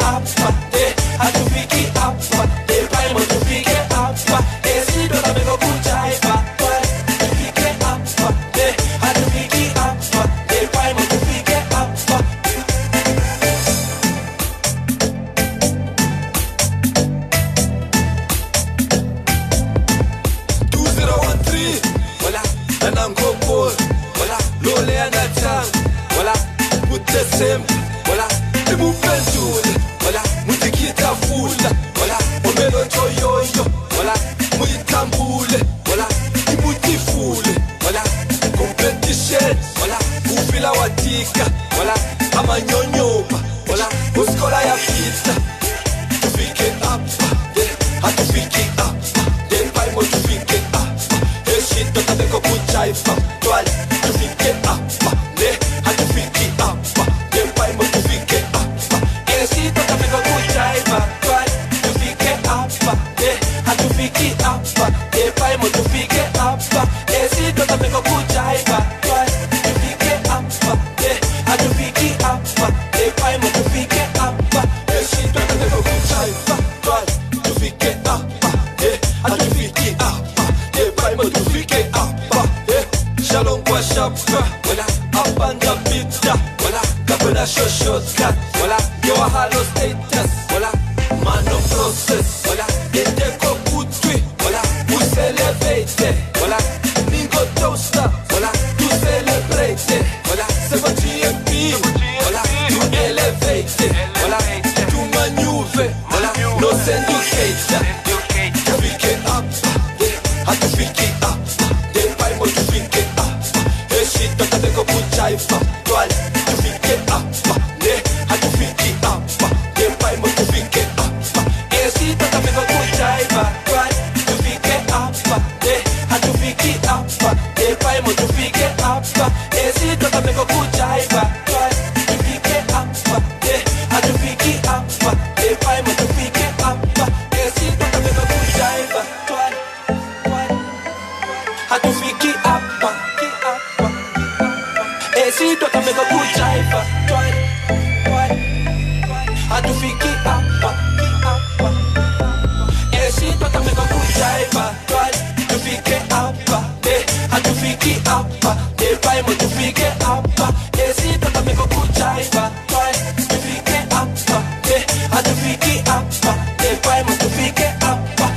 hapa, hatufiki hapa, paimo tufike hapa, si ndo tameko kujaiva, tufike hapa, hatufiki hapa, paimo tufike hapa. 2013, voilà, and I'm go for, voilà, lole and a tang, voilà, put the same, voilà, the movement tool, voilà, mutikita full, voilà, omelo choyoyo, voilà, muitambule, voilà, imuti full, voilà, competition, voilà, ufila watika, voilà, amanyonyoba, voilà, uskola ya pizza, tufike hapa, hatufiki hapa, paimo tufike hapa, shit tateko kuchaifa, twali, tufike hapa, hatufiki hapa, paimo tufike hapa, shit tateko kuchaifa, twali, tufike hapa, hatufiki hapa, paimo tufike hapa, shit tateko kuchaifa, twali, tufike hapa, hatufiki hapa, paimo tufike hapa, shit tateko kuchaifa, twali, tufike hapa, hatufiki hapa, paimo tufike hapa, shalom kwa shapka, wala apanda pita, wala kapena shoshotka, wala yo halo status, wala mano process, wala eteko kutwi, wala uselevate, wala mingo toaster, wala to celebrate, wala 70 wala to elevate, wala to maneuver, wala no syndicate, tufike hapa, hatufiki hapa, paimo tufike hapa, shit tateko kuchaifa, twali, tufike hapa, hatufiki hapa, paimo tufike hapa, shit tateko kuchaifa, twali, tufike hapa, hatufiki hapa, paimo tufike hapa, shit tateko kuchaifa, twali, tufike hapa, hatufiki hapa, paimo tufike hapa, shit tateko kuchaifa, twali, hatufiki hapa, si ndo tameko kujaiva, hatufiki hapa, si ndo tameko kujaiva, tufike hapa, hatufiki hapa, paimo tufike hapa, si ndo tameko kujaiva, tufike hapa, hatufiki hapa, paimo tufike hapa.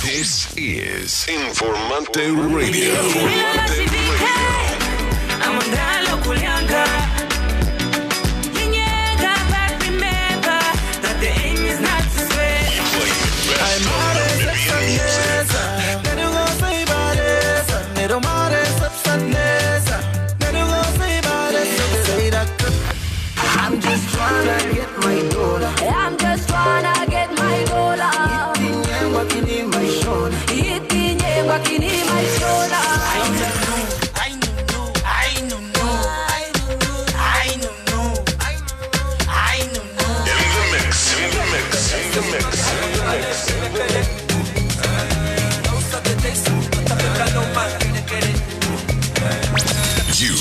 This is Informanté Radio. Informanté I'm just tryna get my dollar. I'm just tryna get my dollar. Itinye wakini my shoulder. Itinye wakini my shoulder.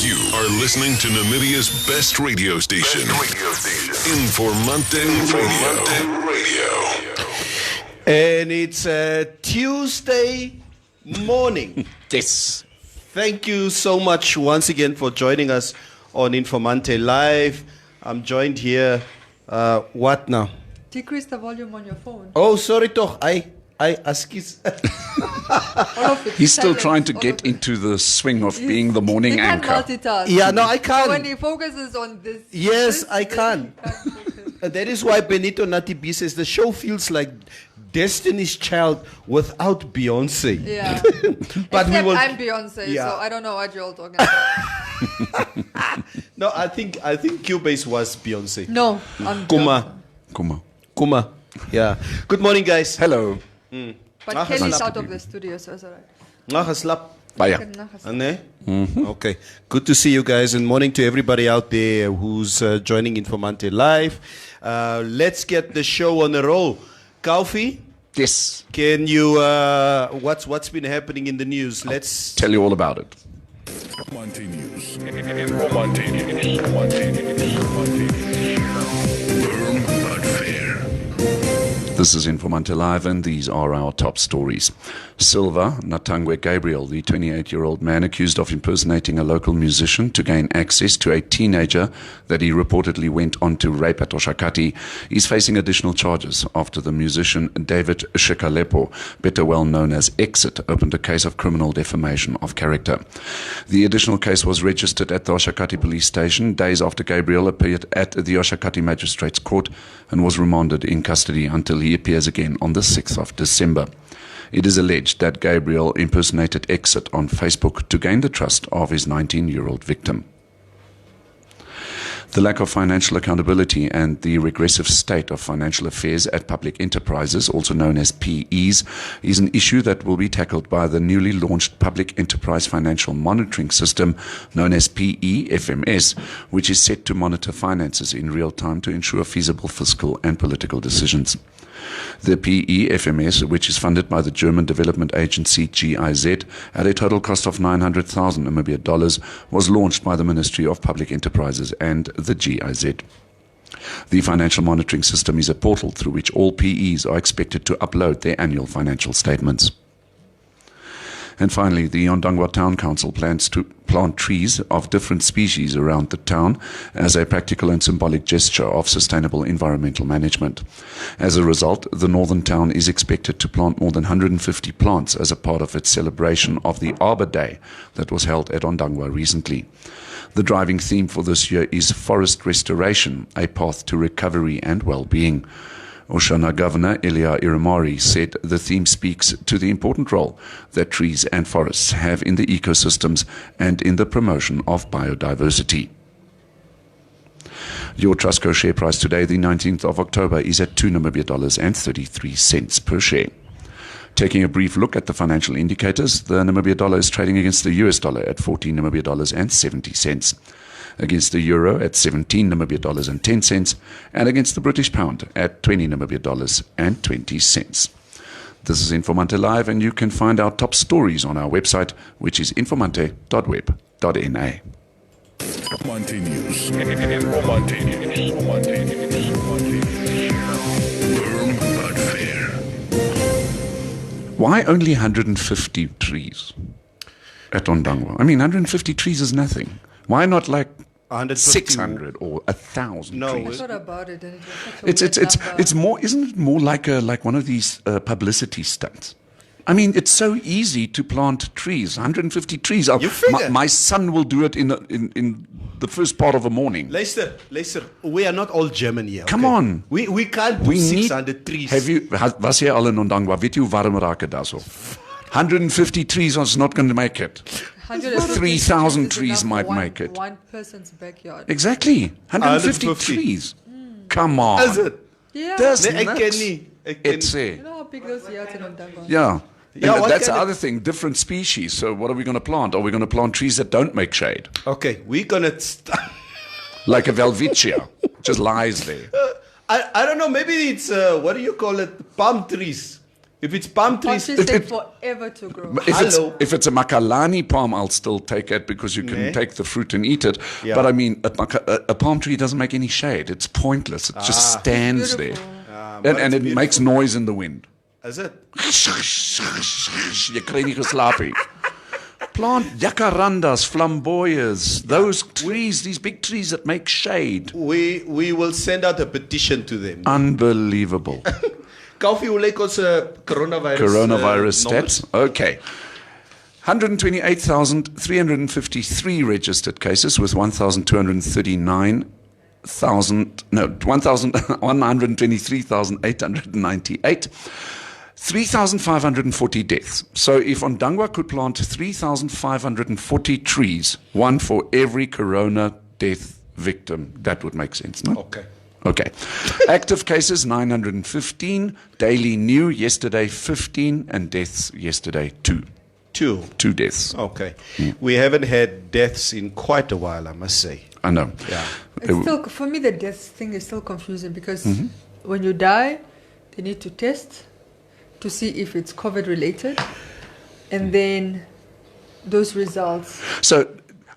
You are listening to Namibia's best radio station. Informanté Radio. And it's Tuesday morning. Yes. Thank you so much once again for joining us on Informanté Live. I'm joined here. What now? Decrease the volume on your phone. Oh, sorry toch. I ask his. All of it. He's still Silence, trying to all get of it. into the swing of being the morning He can't anchor. multitask. Yeah, no, I So when can't. he focuses on this. Yes, this, I then can. he can't focus. And that is why Benito Natibi says the show feels like Destiny's Child without Beyonce. Yeah. But Except we will. I'm Beyonce, Yeah. so I don't know what you're all talking about. No, I think Cubase was Beyonce. No, I'm Kuma. Kuma. Kuma. Yeah. Good morning, guys. Hello. But Ah, Kelly's geslapen. out of the studio, so it's alright. Nageslap. Baya. Ne? Okay. Good to see you guys, and morning to everybody out there who's joining Informanté live. Let's get the show on the roll. Kaufi, Yes. can you? What's been happening in the news? Let's. Tell you all about it. Informanté News. Informanté News. Informanté News. Informanté News. Firm but fair. This is Informanté Live, and these are our top stories. Silva Natangwe Gabriel, the 28-year-old man accused of impersonating a local musician to gain access to a teenager that he reportedly went on to rape at Oshakati, is facing additional charges after the musician David Shekalepo, better well known as Exit, opened a case of criminal defamation of character. The additional case was registered at the Oshakati police station days after Gabriel appeared at the Oshakati Magistrates Court and was remanded in custody until he appears again on the 6th of December. It is alleged that Gabriel impersonated Exit on Facebook to gain the trust of his 19-year-old victim. The lack of financial accountability and the regressive state of financial affairs at public enterprises, also known as PEs, is an issue that will be tackled by the newly launched Public Enterprise Financial Monitoring System, known as PEFMS, which is set to monitor finances in real time to ensure feasible fiscal and political decisions. The PEFMS, which is funded by the German development agency GIZ at a total cost of 900,000 Namibia dollars, was launched by the Ministry of Public Enterprises and the GIZ. The financial monitoring system is a portal through which all PEs are expected to upload their annual financial statements. And finally, the Ondangwa Town Council plans to plant trees of different species around the town as a practical and symbolic gesture of sustainable environmental management. As a result, the northern town is expected to plant more than 150 plants as a part of its celebration of the Arbor Day that was held at Ondangwa recently. The driving theme for this year is Forest Restoration, a path to recovery and well-being. Oshana Governor Elia Irimari said the theme speaks to the important role that trees and forests have in the ecosystems and in the promotion of biodiversity. Your Trustco share price today, the 19th of October, is at 2 Namibia dollars and 33 cents per share. Taking a brief look at the financial indicators, the Namibia dollar is trading against the US dollar at 14 Namibia dollars and 70 cents. Against the euro at 17 Namibia dollars and 10 cents, and against the British pound at 20 Namibia dollars and 20 cents. This is Informanté Live, and you can find our top stories on our website, which is informante.web.na. Informanté News. Informanté News. Informanté News. Informanté News. Firm but fair. Why only 150 trees at Ondangwa? I mean, 150 trees is nothing. Why not like 150 600 or 1,000 No, trees? I thought about it, and it was such a It's weird number. it's more, isn't it more like one of these publicity stunts? I mean, it's so easy to plant trees. 150 trees. You figure. My son will do it in the first part of the morning. Luister. We are not all German here. Come okay? on. We can't do We need 600 trees. Was jy al in Ondangwa? Weet jy hoe warm raak dit daarso? 150 trees is not going to make it. 150 3,000 is trees enough might for make it. One person's backyard. Exactly. 150 150. trees. Come on. Is it? Yeah. That's Nee, ek nuts. ken nie. Ek ken It's You know how big those yards in Ondangwa? yeah. Yeah, And what that's the kind of- other thing, different species. So what are we going to plant? Are we going to plant trees that don't make shade? Okay, we're gonna. Like a Velvicia, just lies there. I don't know. Maybe it's what do you call it? Palm trees. If it's palm Palm trees, trees take forever to grow. Hello. If it's a Makalani palm, I'll still take it because you can Nee. take the fruit and eat it. Yeah. But I mean, a palm tree doesn't make any shade. It's pointless. It just stands there. Beautiful. but And it's it makes noise in the wind. is it? Jy kry nie geslaap nie. Plant jacarandas, flamboyas, those trees, these big trees that make shade. We will send out a petition to them. Unbelievable. Koffie, hoe lyk ons coronavirus Coronavirus numbers? stats. Okay. 128,353 registered cases with 123,898. 3,540 deaths. So if Ondangwa could plant 3,540 trees, one for every corona death victim, that would make sense, no? Okay. Okay. Active cases 915, daily new yesterday 15, and deaths yesterday 2. 2. 2 deaths. Okay. We haven't had deaths in quite a while, I must say. I know. Yeah. It's still, for me, the death thing is still confusing because when you die, they need to test to see if it's COVID related, and then those results. So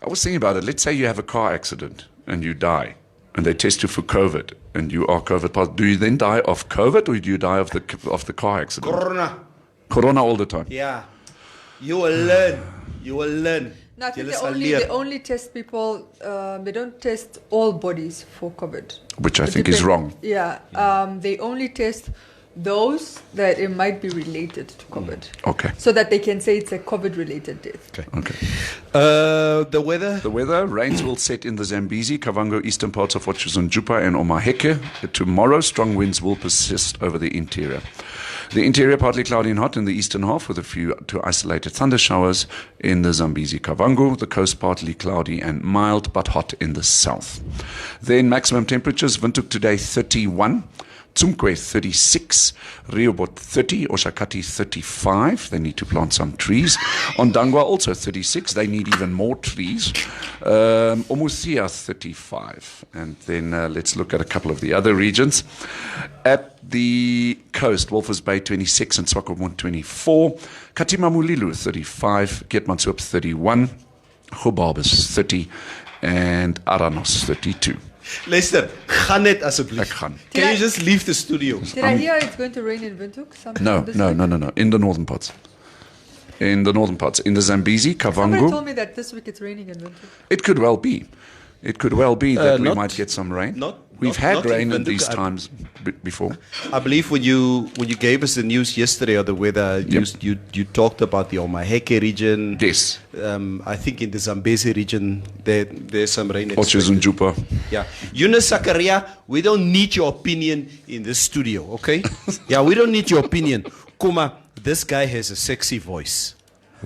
I was thinking about it. Let's say you have a car accident and you die, and they test you for COVID, and you are COVID positive. Do you then die of COVID, or do you die of the car accident? Corona all the time. Yeah. You will learn. You will learn. No, I think Julle sal leer. they only test people, they don't test all bodies for COVID. Which I It think is depend- wrong. Yeah, they only test those that it might be related to COVID. Okay. So that they can say it's a COVID-related death. Okay. The weather? The weather, rains will set in the Zambezi, Kavango, eastern parts of Wachuzunjupa and Omaheke. Tomorrow, strong winds will persist over the interior. The interior partly cloudy and hot in the eastern half with a few to isolated thunder showers in the Zambezi, Kavango. The coast partly cloudy and mild but hot in the south. Then maximum temperatures, Windhoek today 31. Tsumkwe 36, Rehoboth 30, Oshakati 35. They need to plant some trees. Ondangwa also 36. They need even more trees. Omusia 35. And then let's look at a couple of the other regions. At the coast, Walvis Bay 26 and Swakopmund 24. Katimamulilu 35, Keetmanshoop 31, Gobabis 30, and Aranos 32. Luister, gaan net asseblief. Ek gaan. Can you just leave the studio? Did I hear it's going to rain in Windhoek? sometime No, this no, week? no, no, no. In the northern parts. In the northern parts. In the Zambezi, Somebody Kavango. told me that this week it's raining in Windhoek. It could well be. It could well be that we Not- might get some rain. not We've had in rain in Windhoek. these times before. I believe when you gave us the news yesterday of the weather, Yep. you talked about the Omaheke region. Yes. I think in the Zambezi region there's some rain. expected. Ochuzunjupa. Yeah. Eunice Zakaria, we don't need your opinion in the studio, okay? Yeah, we don't need your opinion. Kuma, this guy has a sexy voice.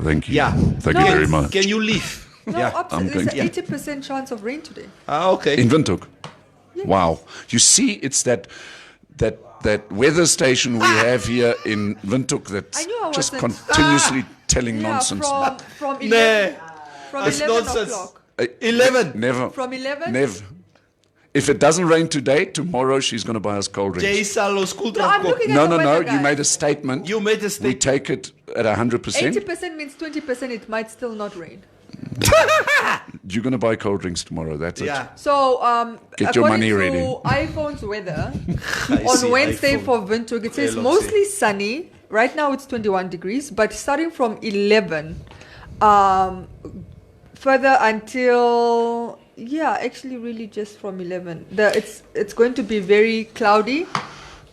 Thank you. Yeah. Thank you very much. Can you leave? No, Yeah. I'm there's going an to- 80% chance of rain today. Ah, okay. In Windhoek. Wow. You see, it's that weather station we have here in Windhoek I that's knew I just wasn't- continuously telling Yeah, nonsense. from Nah, 11, from it's 11 nonsense. o'clock. 11. Never. From 11? Never. If it doesn't rain today, tomorrow she's going to buy us cold Jay drinks. Salo school No, I'm looking at No, the no, no. weather, You guys. made a statement. You made a We statement. take it at 100%. 80% means 20% it might still not rain. You're going to buy cold drinks tomorrow. That's Yeah. So, Get your money according ready. to iPhone's weather, I on see Wednesday iPhone. for Windhoek, it says Hello, mostly sunny. Right now it's 21 degrees, but starting from 11, further until, yeah, actually really just from 11. It's going to be very cloudy,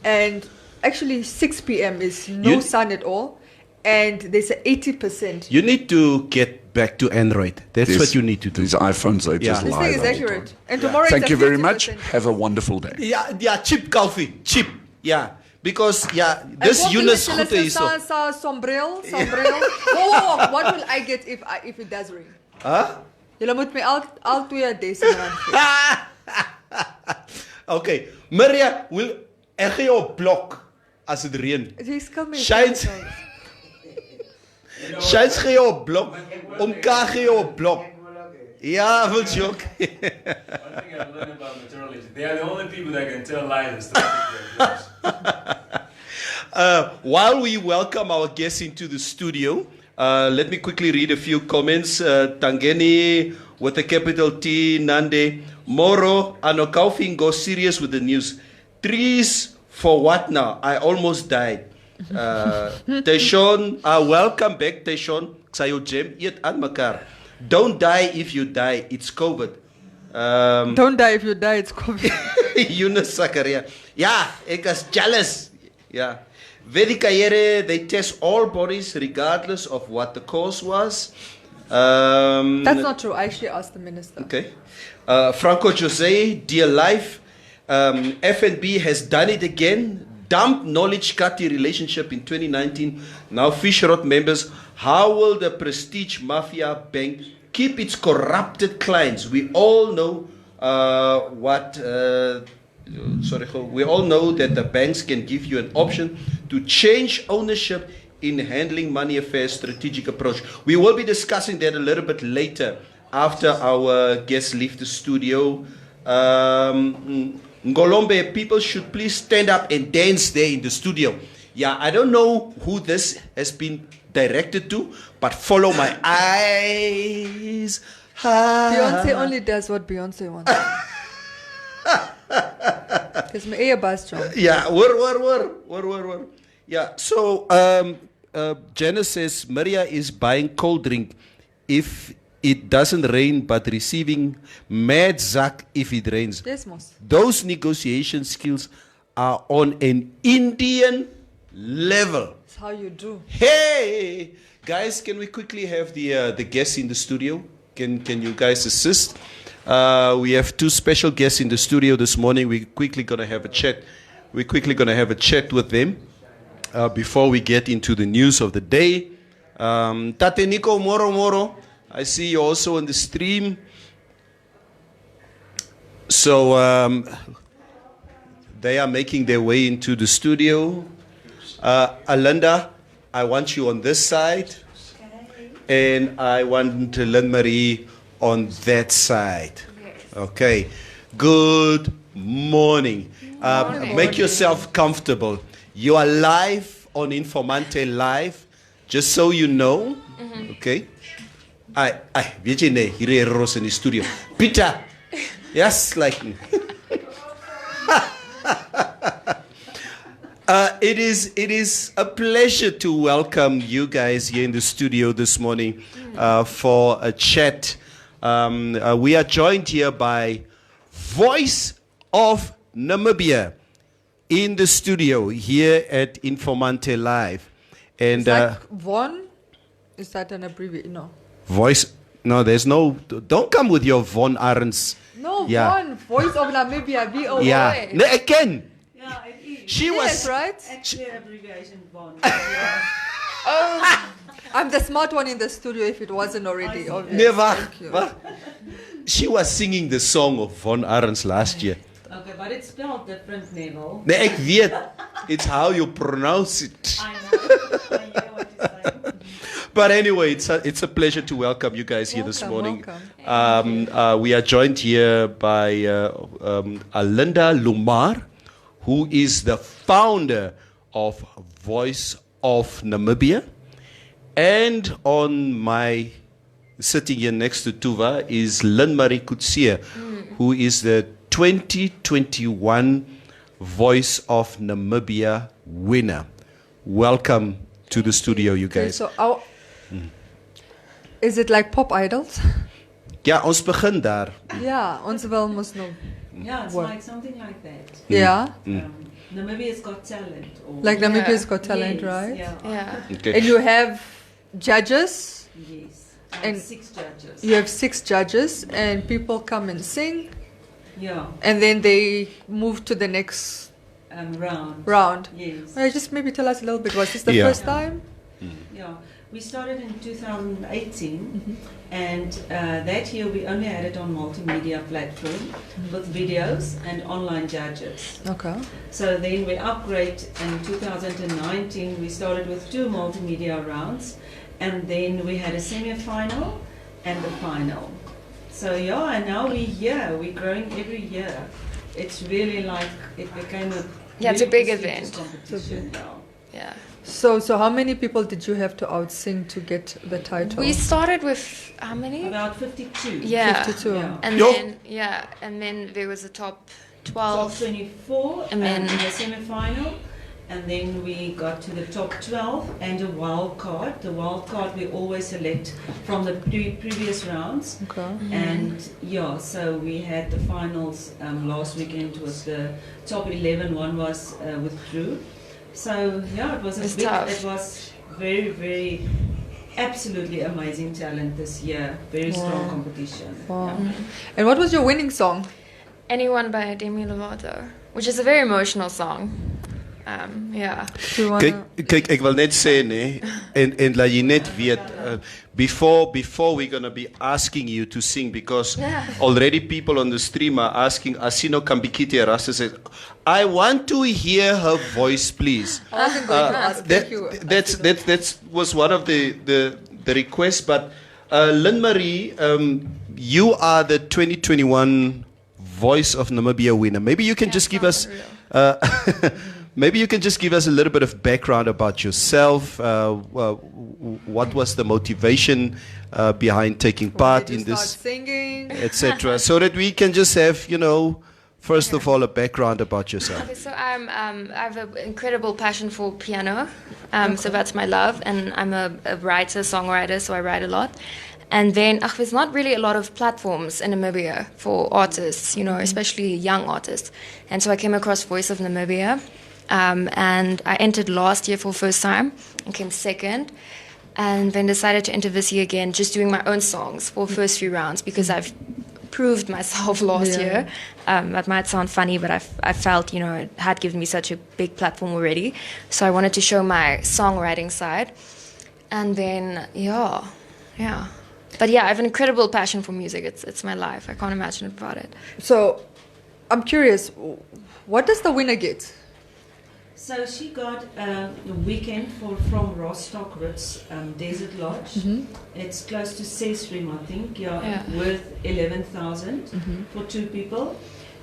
and actually 6 p.m. is no You- sun at all, and there's an 80%. You need to get back to Android. That's This- what you need to do. These iPhones, they just Yeah. This lie. thing is the whole accurate. time. And tomorrow Thank it's you a very much. 50%. Have a wonderful day. Yeah, cheap coffee, cheap. Yeah, because this En Eunice kom jy goed hierso. sa sombril. Whoa, what will I get if it does rain? Huh? Julle moet my al 2 R10 gee. Okay, Maria, ek gee jou 'n blok as dit reën. Jy skil my. Shines. Shines gee jou 'n blok. Om K gee jou 'n blok. Ja, wil joke. One thing I've learned about meteorologists, they are the only people that can tell lies and stuff. While we welcome our guests into the studio, let me quickly read a few comments. Tangeni with a capital T, Nande, Moro, Anokaufing go serious with the news. Trees for what now? I almost died. Teshon, welcome back, Teshon. Ksayo Jem, eet aan mekaar. Don't die if you die. It's COVID. Don't die if you die, it's COVID. Eunice Zakaria. Ja, ek is jealous. Ja. Vedikayere, they test all bodies regardless of what the cause was. That's not true. I actually asked the minister. Okay. Franco Jose, dear life, FNB has done it again. Dumped knowledge Kati relationship in 2019. Now Fisherot members, how will the Prestige Mafia Bank keep its corrupted clients? We all know we all know that the banks can give you an option to change ownership in handling money affairs strategic approach. We will be discussing that a little bit later after our guests leave the studio. Ngolombe, people should please stand up and dance there in the studio. Yeah, I don't know who this has been directed to, but follow my eyes. Beyonce only does what Beyonce wants. It's my earbuds, John. Yeah, word. Yeah, so Janice says Maria is buying cold drink if it doesn't rain, but receiving mad zack if it rains. Yes, Mos. Those negotiation skills are on an Indian level. That's how you do. Hey, guys, can we quickly have the guests in the studio? Can you guys assist? We have two special guests in the studio this morning. We're quickly going to have a chat. We're quickly going to have a chat with them before we get into the news of the day. Tate Nico Moro, I see you also on the stream. So they are making their way into the studio. Alanda, I want you on this side. And I want Lynn-Marie on that side. Okay. Good morning. Make yourself comfortable. You are live on Informanté Live, just so you know. Okay. Weet jy nee, hier is in die studio. Peter. Yes, like it is a pleasure to welcome you guys here in the studio this morning for a chat. We are joined here by Voice of Namibia in the studio here at Informanté Live. And It's like Von, is that an abbreviation? No. Voice, no, there's no, don't come with your Von Arends. No, Yeah. Von, Voice of Namibia, VOA. Yeah, no, again. Yeah, it is. She Yes, was right? Actually, abbreviation bond. I'm the smart one in the studio if it wasn't already obvious. never. Thank you. She was singing the song of Von Arends last year. Okay, but it's spelled different, Neville. Nee, ek weet. It's how you pronounce it. I know. I hear what you're saying. But anyway, it's a pleasure to welcome you guys here this morning. Welcome. We are joined here by Alinda Lumar, who is the founder of Voice of Namibia. And on my sitting here next to Tuva is Lynn-Marie Kutsia, who is the 2021 Voice of Namibia winner. Welcome to the studio, you Okay, guys. so is it like pop idols? Ja, ons begin daar. Yeah, ons wel must know. Yeah, it's What? like something like that. Yeah, Namibia's Got Talent. Or like Yeah. Namibia's Got Talent, Yes, right? Yeah. Yeah. Okay. And you have judges. Yes. And 6 judges. You have 6 judges, and people come and sing, Yeah. and then they move to the next round. Yes. Well, just maybe tell us a little bit. Was this the Yeah. first time? Yeah. We started in 2018, and that year we only had it on multimedia platform with videos and online judges. Okay. So then we upgrade in 2019. We started with 2 multimedia rounds, and then we had a semi-final and the final. So yeah, and now we're here. We're growing every year. It's really like it became a Yeah, it's a really big prestigious event. competition. Yeah. Yeah. So how many people did you have to outsing to get the title? We started with how many? About 52. Yeah. 52. Yeah. And Yo. then there was a top Top 12. 24 And then- in the semi-final, and then we got to the top 12 and a wild card. The wild card we always select from the previous rounds. Okay. And yeah, so we had the finals last weekend. Was the top 11. One was withdrew, So yeah, it was tough. it was very, very, absolutely amazing talent this year. Very strong competition. Wow. Yeah. And what was your winning song? Anyone by Demi Lovato, which is a very emotional song. Yeah. Do you wanna- Kyk, ek wil net sê nee, en laat jy net weet, before we're going to be asking you to sing, because already people on the stream are asking, Asino Kambikiti Rasta says, I want to hear her voice, please. I wasn't going to ask. Thank you. That was one of the requests, but Lynn Marie, you are the 2021 Voice of Namibia winner. Maybe you can just give us maybe you can just give us a little bit of background about yourself. What was the motivation behind taking part Did you in this, start singing? etc., so that we can just have, first of all, a background about yourself. Okay, so I have an incredible passion for piano. So that's my love, and I'm a writer, songwriter, so I write a lot. And then there's not really a lot of platforms in Namibia for artists, especially young artists. And so I came across Voice of Namibia, and I entered last year for the first time and came second. And then decided to enter this year again, just doing my own songs for the first few rounds, because I've proved myself last year. That might sound funny, but I felt, it had given me such a big platform already. So I wanted to show my songwriting side. And then, yeah. But yeah, I have an incredible passion for music. It's my life. I can't imagine without it. So, I'm curious, what does the winner get? So she got a weekend from Rostock Ritz Desert Lodge. It's close to Sesrim, I think. Yeah. Worth 11,000 for 2 people.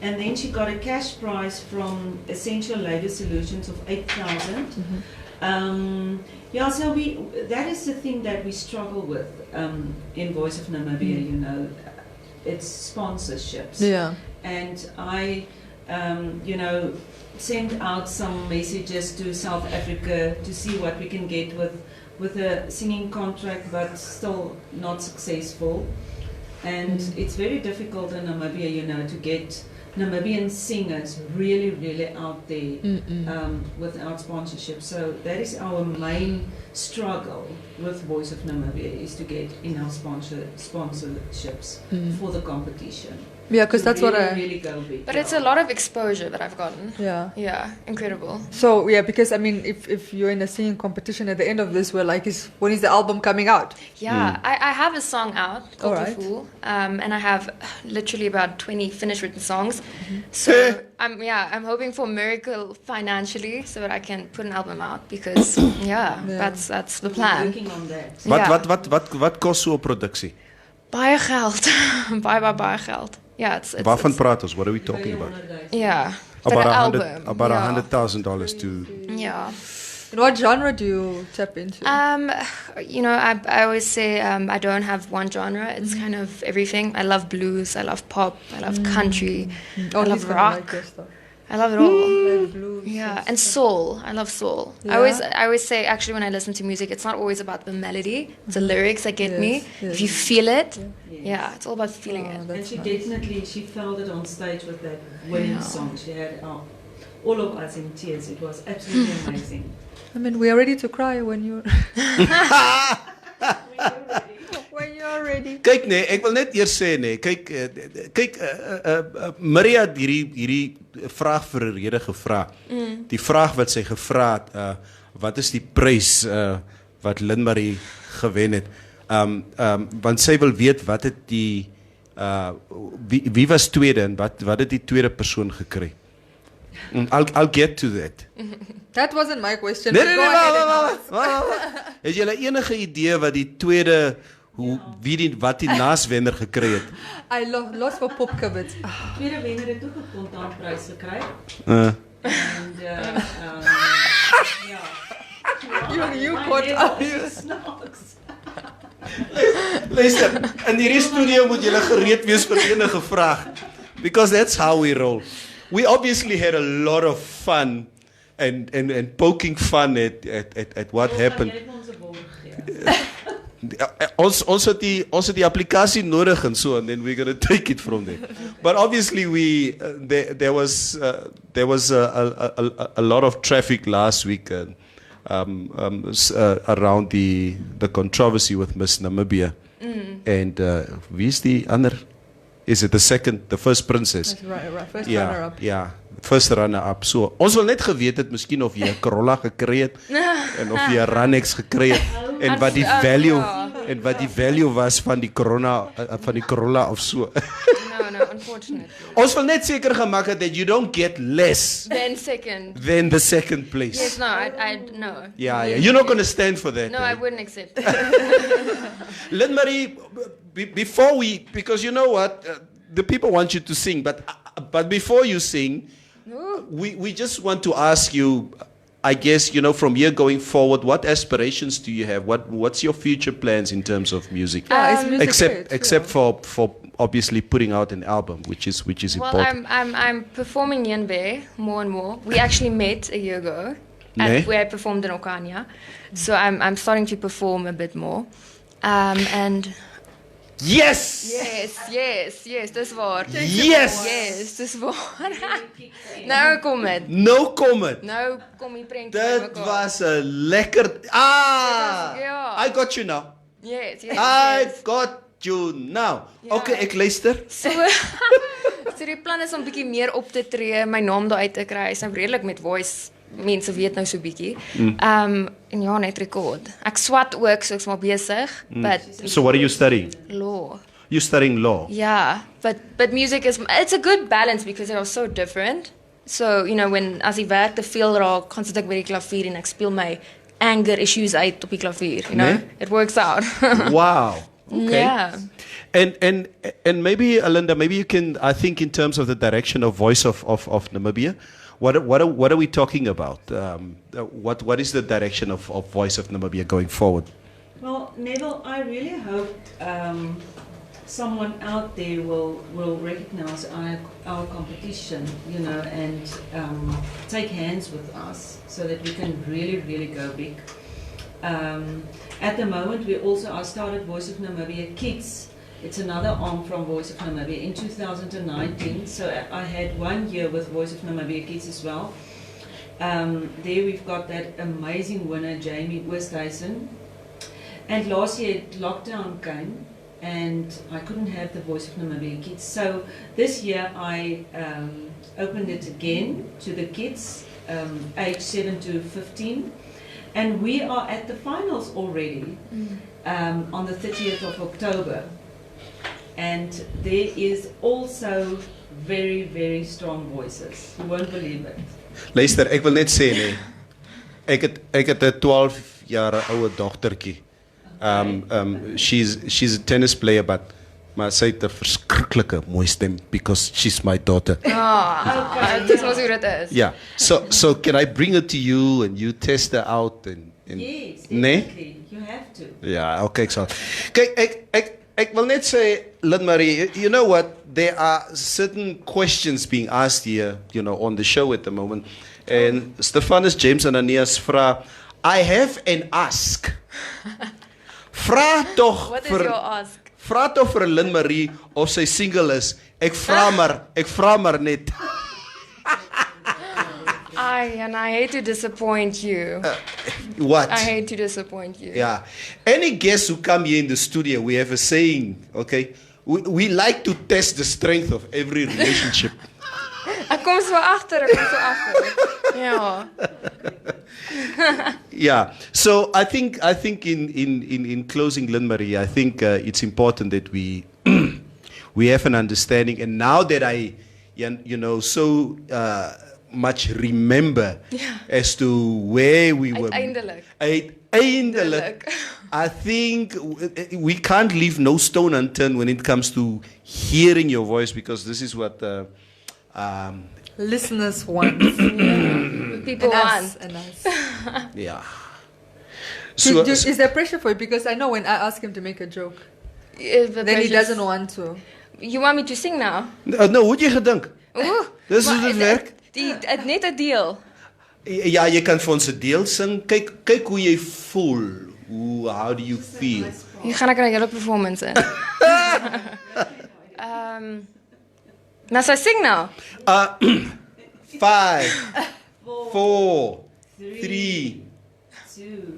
And then she got a cash prize from Essential Labor Solutions of 8,000. So that is the thing that we struggle with in Voice of Namibia, it's sponsorships. Yeah. And I, sent out some messages to South Africa to see what we can get with a singing contract, but still not successful. And it's very difficult in Namibia, to get Namibian singers really, really out there without sponsorship. So that is our main struggle with Voice of Namibia, is to get enough sponsorships for the competition. Yeah, because that's really, what I... really go big. But it's a lot of exposure that I've gotten. Yeah. Yeah, incredible. So, yeah, because, if you're in a singing competition, at the end of this, we're like, when is the album coming out? Yeah, I have a song out called Alright. The Fool, and I have literally about 20 finished written songs. So I'm hoping for a miracle financially so that I can put an album out, because that's the plan. Working on that. Wat kos so 'n produksie? Baie geld. baie geld. Yeah, it's Waarvan praat ons? What are we talking about? yeah. Like an album. About yeah. $100,000 to... Yeah. And what genre do you tap into? I always say I don't have one genre. It's kind of everything. I love blues. I love pop. I love country. I he's love gonna rock. like your stuff. I love it all. Like blues And soul. I love soul. Yeah. I always say, actually, when I listen to music, it's not always about the melody. It's the lyrics that get me. Yes. If you feel it, Yes. it's all about feeling it. And That's she nice. she felt it on stage with that winning song. She had all of us in tears. It was absolutely amazing. We are ready to cry when you're... when you're ready. Kyk nee, ek wil net eers sê nee, kyk Maria het hierdie vraag vir 'n rede gevra. Die vraag wat sy gevra het, wat is die prys wat Lynn Marie gewen het? Want sy wil weet wat het die wie was tweede en wat het die tweede persoon gekry? I'll get to that. That wasn't my question. Nee, but go ahead and ask. wag. Het julle enige idee wat die tweede wat die naaswenner gekry het? I lost for pop cupboard. Tweede wenner het ook 'n kontanprys gekry. En You got out. Luister, in hierdie studio moet julle gereed wees vir enige vraag. Because that's how we roll. We obviously had a lot of fun and poking fun at what happened. Also die applicatie nodig and so, and then we're going to take it from there. But obviously, there was a lot of traffic last week around the controversy with Miss Namibia. And wie is die ander? Is it the first princess? First runner-up. Ja, first runner-up. So, ons wil net geweet het miskien of jy 'n Corolla gekry het en of jy 'n Ranex gekry het en wat die value was van die Corolla of so. No, unfortunately. Ons wil net seker gemaak het that you don't get less than the second place. Yes, no, no. Yeah, you're not going to stand for that. No, I wouldn't accept it. Lynn Marie, because you know what, the people want you to sing, but before you sing, we just want to ask you, I guess, from here going forward, what aspirations do you have? What's your future plans in terms of music? Except for obviously putting out an album, which is important. Well, I'm performing in Bay more and more. We actually met a year ago, where I performed in Okania, so I'm starting to perform a bit more, and. Yes, dis waar. Yes, dis waar. Nou kom dit. No comment. Nou kom die prentjie Dit was 'n lekker. I got you now. Yes. I got you now. Ja. Okay, ek luister. So die plan is om bietjie meer op te tree, my naam daar uit te kry. Ek's nou redelik met voice. Mense weet nou so bietjie. En ja, net rekord. Ek swat ook, so ek's maar besig, but So what are you studying? Law. You're studying law. Yeah, but music it's a good balance because they are so different. So, when as ek werk te veel raak, gaan sit ek by die klavier en ek speel my anger issues uit op die klavier, It works out. Wow. Okay. Yeah. And maybe Alinda, maybe you can, I think in terms of the direction of Voice of Namibia, what are we talking about? What is the direction of Voice of Namibia going forward? Well, Neville, I really hope someone out there will recognize our competition, and take hands with us so that we can really, really go big. At the moment, I started Voice of Namibia Kids. It's another arm from Voice of Namibia in 2019. So I had 1 year with Voice of Namibia Kids as well. There we've got that amazing winner, Jamie Westhuizen. And last year lockdown came and I couldn't have the Voice of Namibia Kids. So this year I opened it again to the kids, age 7 to 15. And we are at the finals already on the 30th of October. And there is also very, very strong voices. You won't believe it. Luister, ek wil net sê nee. Ek het 'n 12 jaar ouer dogtertjie. She's a tennis player, maar sy het 'n verskriklike mooi stem because she's my daughter. Dis mos hoe dit is. Yeah. So can I bring her to you and you test her out and Yes, nee? definitely. You have to. Ja, okay, ek sal. Kyk, ek wil net sê, Lynn Marie, you know what? There are certain questions being asked here, on the show at the moment. And Stephanus James Ananias vra, I have an ask. Vra tog What is your ask? Vra tog vir Lynn Marie of sy single is. Ek vra maar net. And I hate to disappoint you. What? I hate to disappoint you. Yeah. Any guests who come here in the studio, we have a saying, okay? We like to test the strength of every relationship. Ek kom so agter. Ja. Yeah. So I think in closing, Lynn Marie, I think it's important that we have an understanding. And now that I, so much remember as to where we were. Eindelijk. I think we can't leave no stone unturned when it comes to hearing your voice, because this is what listeners want. People want. And us. Yeah. So, is there pressure for it? Because I know when I ask him to make a joke, then he doesn't want to. You want me to sing now? No, hoe het jy gedink? Dis hoe dit werk. Net 'n deel. Ja, jy kan vir ons 'n deel sing. Kyk hoe jy voel. How do you feel? Hier gaan ek 'n hele performance in. Nou sy sing nou. 5, 4, 3. 2,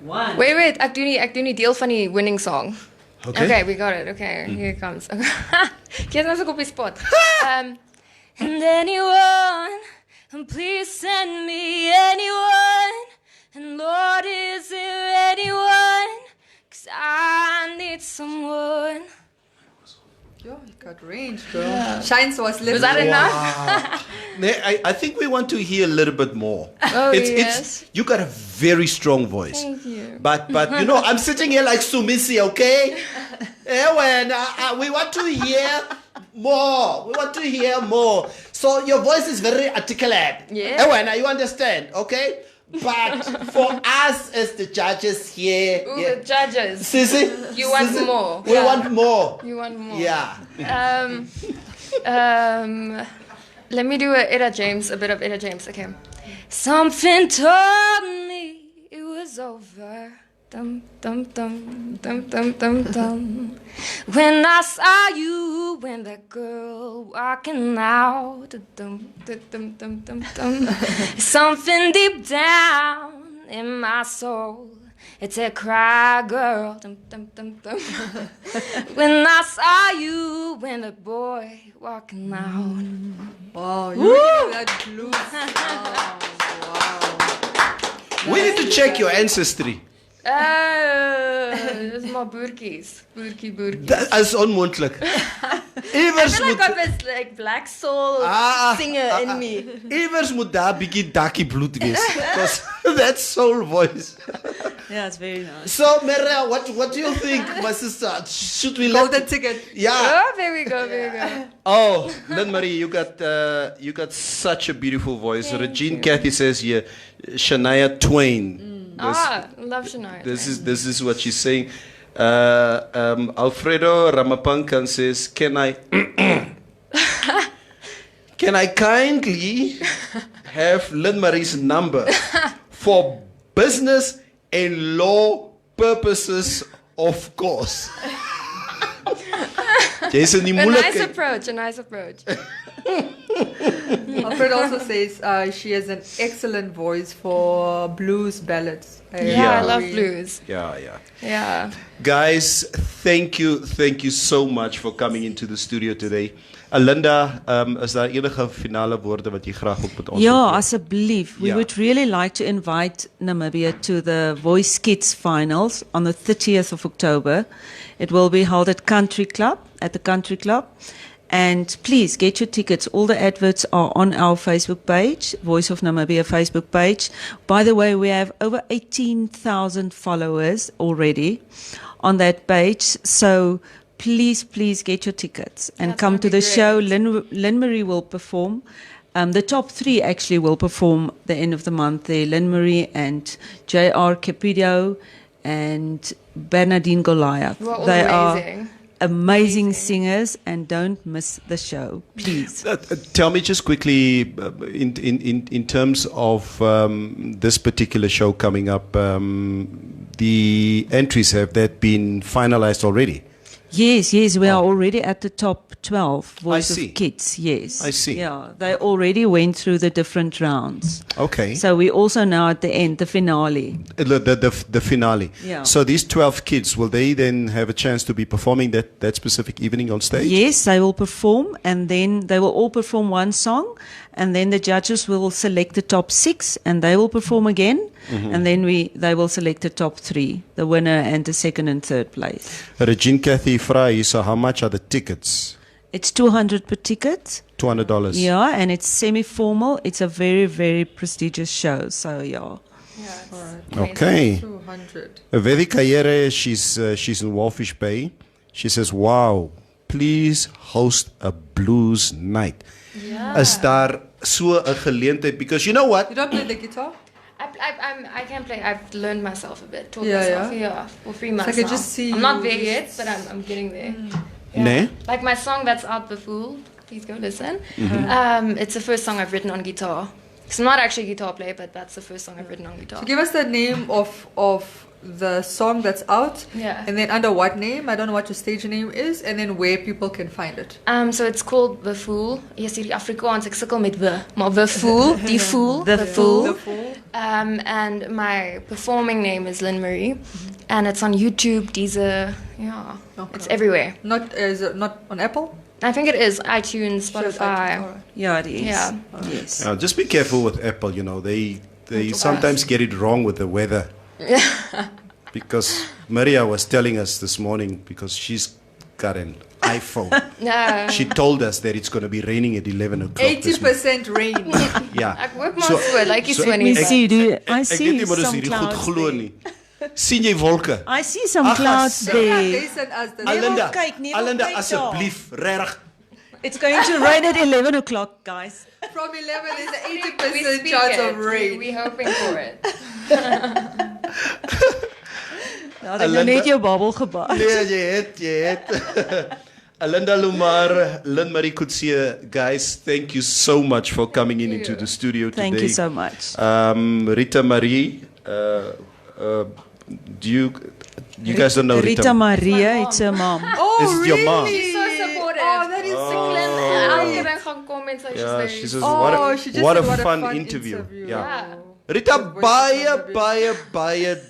1. Wait, ek doen nie deel van die winning song. Okay. We got it. Okay, here it comes. Kies nou so op die spot. And anyone, please send me anyone. And Lord, is there anyone? 'Cause I need someone. Yo, you got range, bro. Shines was little. Was that enough? I think we want to hear a little bit more. Oh, yes. You got a very strong voice. Thank you. But you know, I'm sitting here like Sumisi, okay? When we want to hear more. We want to hear more. So your voice is very articulate. Yeah. When you understand, okay? But for us as the judges here, Ooh, the judges. Sissy, You want more. We want more. You want more. Yeah. Let me do a bit of Etta James. Okay. Something told me it was over. Dum dum dum dum dum dum dum. When I saw you and that girl walking out. Dum dum dum dum dum dum. Something deep down in my soul. It's a cry, girl. Dum dum dum dum. When I saw you and the boy walking out. Wow, you really have that blues. Wow. We need to check your ancestry. Dis maar boertjies. Boertjie. Dat is onmoontlik. Iewers I feel like I was like black soul singer in me. Iewers moet daar bietjie dakkie bloed wees. Because that soul voice. Yeah, it's very nice. So, Mera, what do you think, my sister? Should we let Golden ticket. Yeah. Oh, there we go. Oh, Lynn Marie, you got such a beautiful voice. Thank Regine you. Cathy says here, Shania Twain. I love Shania. This is what she's saying. Alfredo Ramapankan says, can I kindly have Lynn Marie's number for business and law purposes, of course. Jason, A nice approach. Alfred also says she has an excellent voice for blues ballads. I love blues. Yeah. Guys, thank you so much for coming into the studio today. Alinda, is daar enige finale woorde wat jy graag ook met ons Ja, wil deel? asseblief. We Yeah. would really like to invite Namibia to the Voice Kids Finals on the 30th of October. It will be held at the Country Club. And please get your tickets. All the adverts are on our Facebook page, Voice of Namibia Facebook page. By the way, we have over 18,000 followers already on that page. So please get your tickets and come to the show. Lynn Marie will perform. The top 3 actually will perform the end of the month there. Lynn Marie and J.R. Capido and Bernardine Goliath. Well, They amazing. are amazing singers, and don't miss the show, please. Tell me just quickly, in terms of this particular show coming up, the entries, have that been finalized already? Yes, we are already at the top 12 Voice see. of Kids, yes. I see. Yeah, they already went through the different rounds. Okay. So we also now at the end, the finale. The finale. Yeah. So these 12 kids, will they then have a chance to be performing that specific evening on stage? Yes, they will perform, and then they will all perform one song, and then the judges will select the top 6, and they will perform again, and then they will select the top 3, the winner and the second and third place. Regine Cathy Fry, so how much are the tickets? It's $200 per ticket. $200. Yeah, and it's semi-formal. It's a very, very prestigious show. So yeah. Okay. 200. Vedi Kayere, she's in Walfish Bay. She says, wow, please host a blues night. Yeah. Is daar so 'n geleentheid? Because you know what? You don't play the guitar? I can play. I've learned myself a bit. Taught Yeah, myself. yeah. Yeah, for free So I myself. could just see I'm not you there yet, just- but I'm getting there. Nee? Like my song that's out, The Fool. Please go listen. It's the first song I've written on guitar. It's not actually guitar play, but that's the first song I've written on guitar. So give us the name of the song that's out, Yeah. and then under what name? I don't know what your stage name is, and then where people can find it. So it's called The Fool. Yes, hierdie Afrikaans, ek sukkel met the. Maar The Fool, die Fool. The Fool. The Fool. And my performing name is Lynn Marie. And it's on YouTube, Deezer, yeah. Okay. It's everywhere. Not is it not on Apple? I think it is iTunes, Spotify. Alright. Yeah, it is. Yeah. Yes. Just be careful with Apple. You know, they sometimes get it wrong with the weather. Because Maria was telling us this morning, because she's got an iPhone. No. She told us that it's going to be raining at 11 o'clock. this morning. 80% rain. Yeah. Ek hoop maar so, like so- so Let me nie. see. I Ek see weet nie maar dis some hierdie goed clouds glo there. nie. Sien jy wolke? I see some Ag, clouds as- there. They sent us the Alinda, kyk, nee, Alinda kyk asseblief, regtig. It's going to rain at 11 o'clock, guys. From 11 is We 80% speak chance it. of rain. We're hoping for it. Nou, dat jy net jou babbel gebaar. Nee, jy het. Alinda Lumar, Lynn Marie Kutsie, guys, thank you so much for coming into the studio today. Thank you so much. Rita Marie, do you guys don't know Rita Maria, it's her mom. Oh, Is it your mom? She's so supportive. Oh, that is so Elke ding gaan kom en sy Yeah, sê she says, Oh, she just what a said fun interview. Yeah. ja. Rita, baie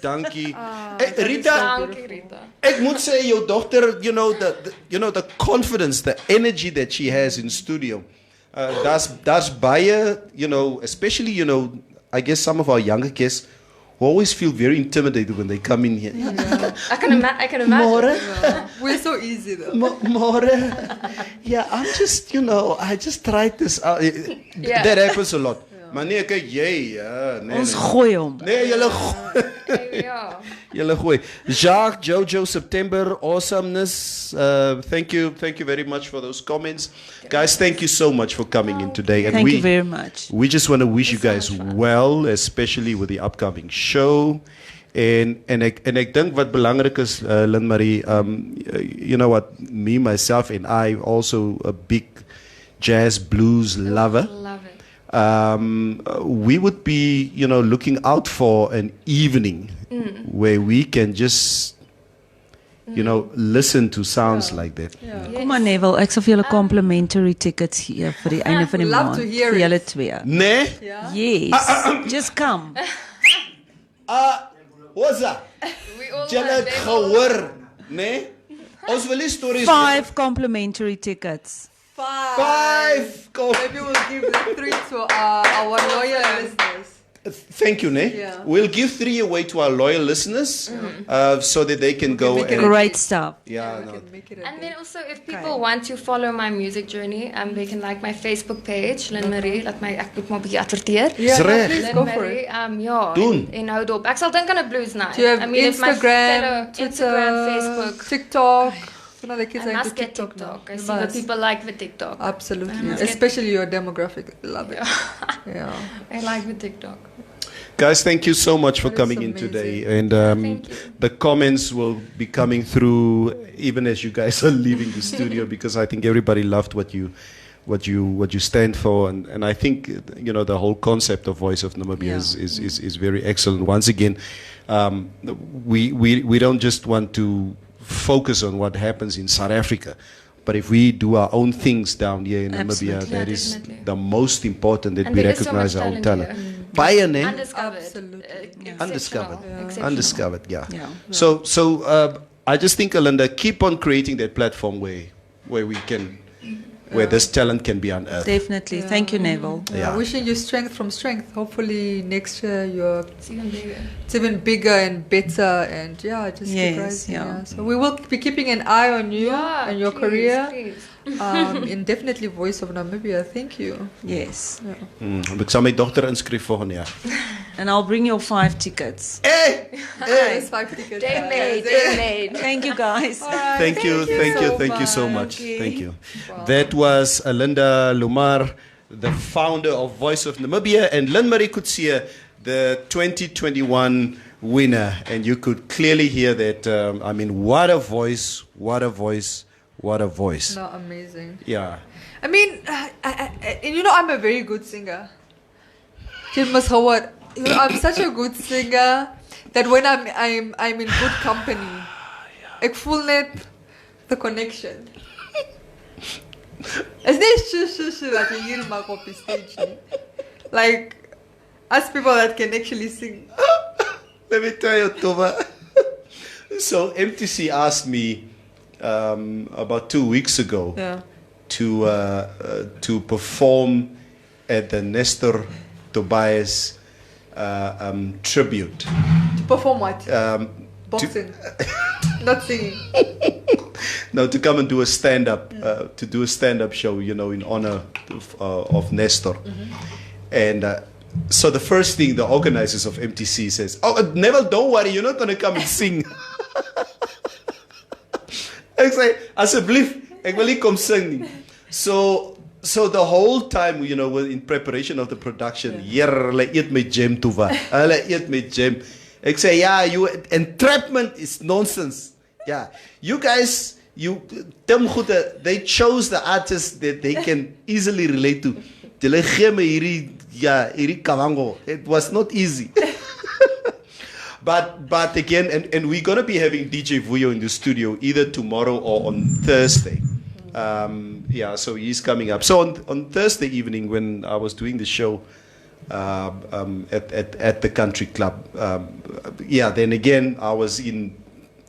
dankie. Hey, Rita, Dankie Rita. ek moet sê jou dogter, you know the confidence, the energy that she has in studio. That's baie, especially, I guess some of our younger kids who always feel very intimidated when they come in here. I can imagine. More, We're so easy though. more. Yeah, I'm just, I just tried this out. Yeah. That happens a lot. Maar nee, kyk jy, nee. Ons gooi hom. Nee, julle gooi. Ja. Julle gooi. Jacques, Jojo, September, awesomeness. Thank you very much for those comments. Guys, thank you so much for coming in today. And Thank you very much. We just want to wish you guys well, especially with the upcoming show. En ek dink wat belangrik is, Lynn Marie, you know what, me, myself, and I also a big jazz blues lover. Love it. We would be, looking out for an evening where we can just, listen to sounds like that. Kom maar Neville, ek sal vir julle complimentary tickets gee vir die einde van die Love maand. to hear Vir it. julle twee. Nee? Yes. Just come. What's that? We all Julle het have gehoor, nee? Ons wil die stories 5 complimentary tickets. 5 Maybe we'll give the 3 to our loyal listeners. Thank you, Ne. Yeah. We'll give 3 away to our loyal listeners so that they can go make it and... Great stuff. Yeah, We no. can make it a And day. then also, if people want to follow my music journey, they can like my Facebook page, Lynn Marie. Laat my ek moet maar 'n bietjie adverteer. Yeah, Is no, reg. please Lynn go for Marie, it. ja, Doen. en hou dop. Ek sal dink aan 'n blues night. Do you have if my Instagram, fellow- Twitter, Instagram, Facebook. TikTok? You know, the kids I are into must get TikTok TikTok. now. I You see what must. people like with TikTok. Absolutely, I must get- especially your demographic. Love it. Yeah. I like with TikTok. Guys, thank you so much for That is coming in amazing. today. And Thank you. the comments will be coming through even as you guys are leaving the studio, because I think everybody loved what you stand for, and I think the whole concept of Voice of Namibia is very excellent. Once again, we don't just want to focus on what happens in South Africa, but if we do our own things down here in Namibia, Absolutely. that Yeah, is definitely. the most important, that And we there is so recognize much our own talent talent. here. Baie, ne? Undiscovered. Absolutely. Exceptional. Undiscovered. Exceptional. Undiscovered, yeah. Yeah. So I just think, Alinda, keep on creating that platform where we can, where this talent can be unearthed. Definitely. Thank you, Neville. Yeah. Wishing you strength from strength. Hopefully next year It's even bigger. it's even bigger and better, and just keep Yes, rising. yeah. So we will be keeping an eye on you and your please, career. please. And definitely Voice of Namibia. Thank you. Yes. Ek sal my dogter inskryf volgende jaar. And I'll bring your 5 tickets. Yes, 5 tickets. Day made. Day made. Thank you, guys. Thank you so much. Okay. Thank you. That was Alinda Lumar, the founder of Voice of Namibia, and Lynn Marie Kutsie, the 2021 winner. And you could clearly hear that. What a voice! What a voice! What a voice! No, amazing. Yeah. I mean, I'm a very good singer. Miss Howard, I'm such a good singer that when I'm in good company, ek voel net the connection. Is this like a hier maak op die stage? Like us people that can actually sing. Let me tell you, Tova. So MTC asked me about 2 weeks ago to perform at the Nestor Tobias tribute. To perform what? Boxing. Not singing. No, to come and do a stand-up, to do a stand-up show, you know, in honor of Nestor. And so the first thing the organizers of MTC says, "Oh, Neville, don't worry, you're not going to come and sing." Ek sê, asseblief, ek wil nie kom sing nie. So the whole time, you know, in preparation of the production, hulle eet my jam toe wa. Hulle eet my jam. Ek sê, yeah, entrapment is nonsense. Yeah, you guys, they chose the artists that they can easily relate to. Hulle gee my hierdie kavango. It was not easy. But again, and we're going to be having DJ Vuyo in the studio either tomorrow or on Thursday. So he's coming up. So on Thursday evening, when I was doing the show at the country club, then again I was in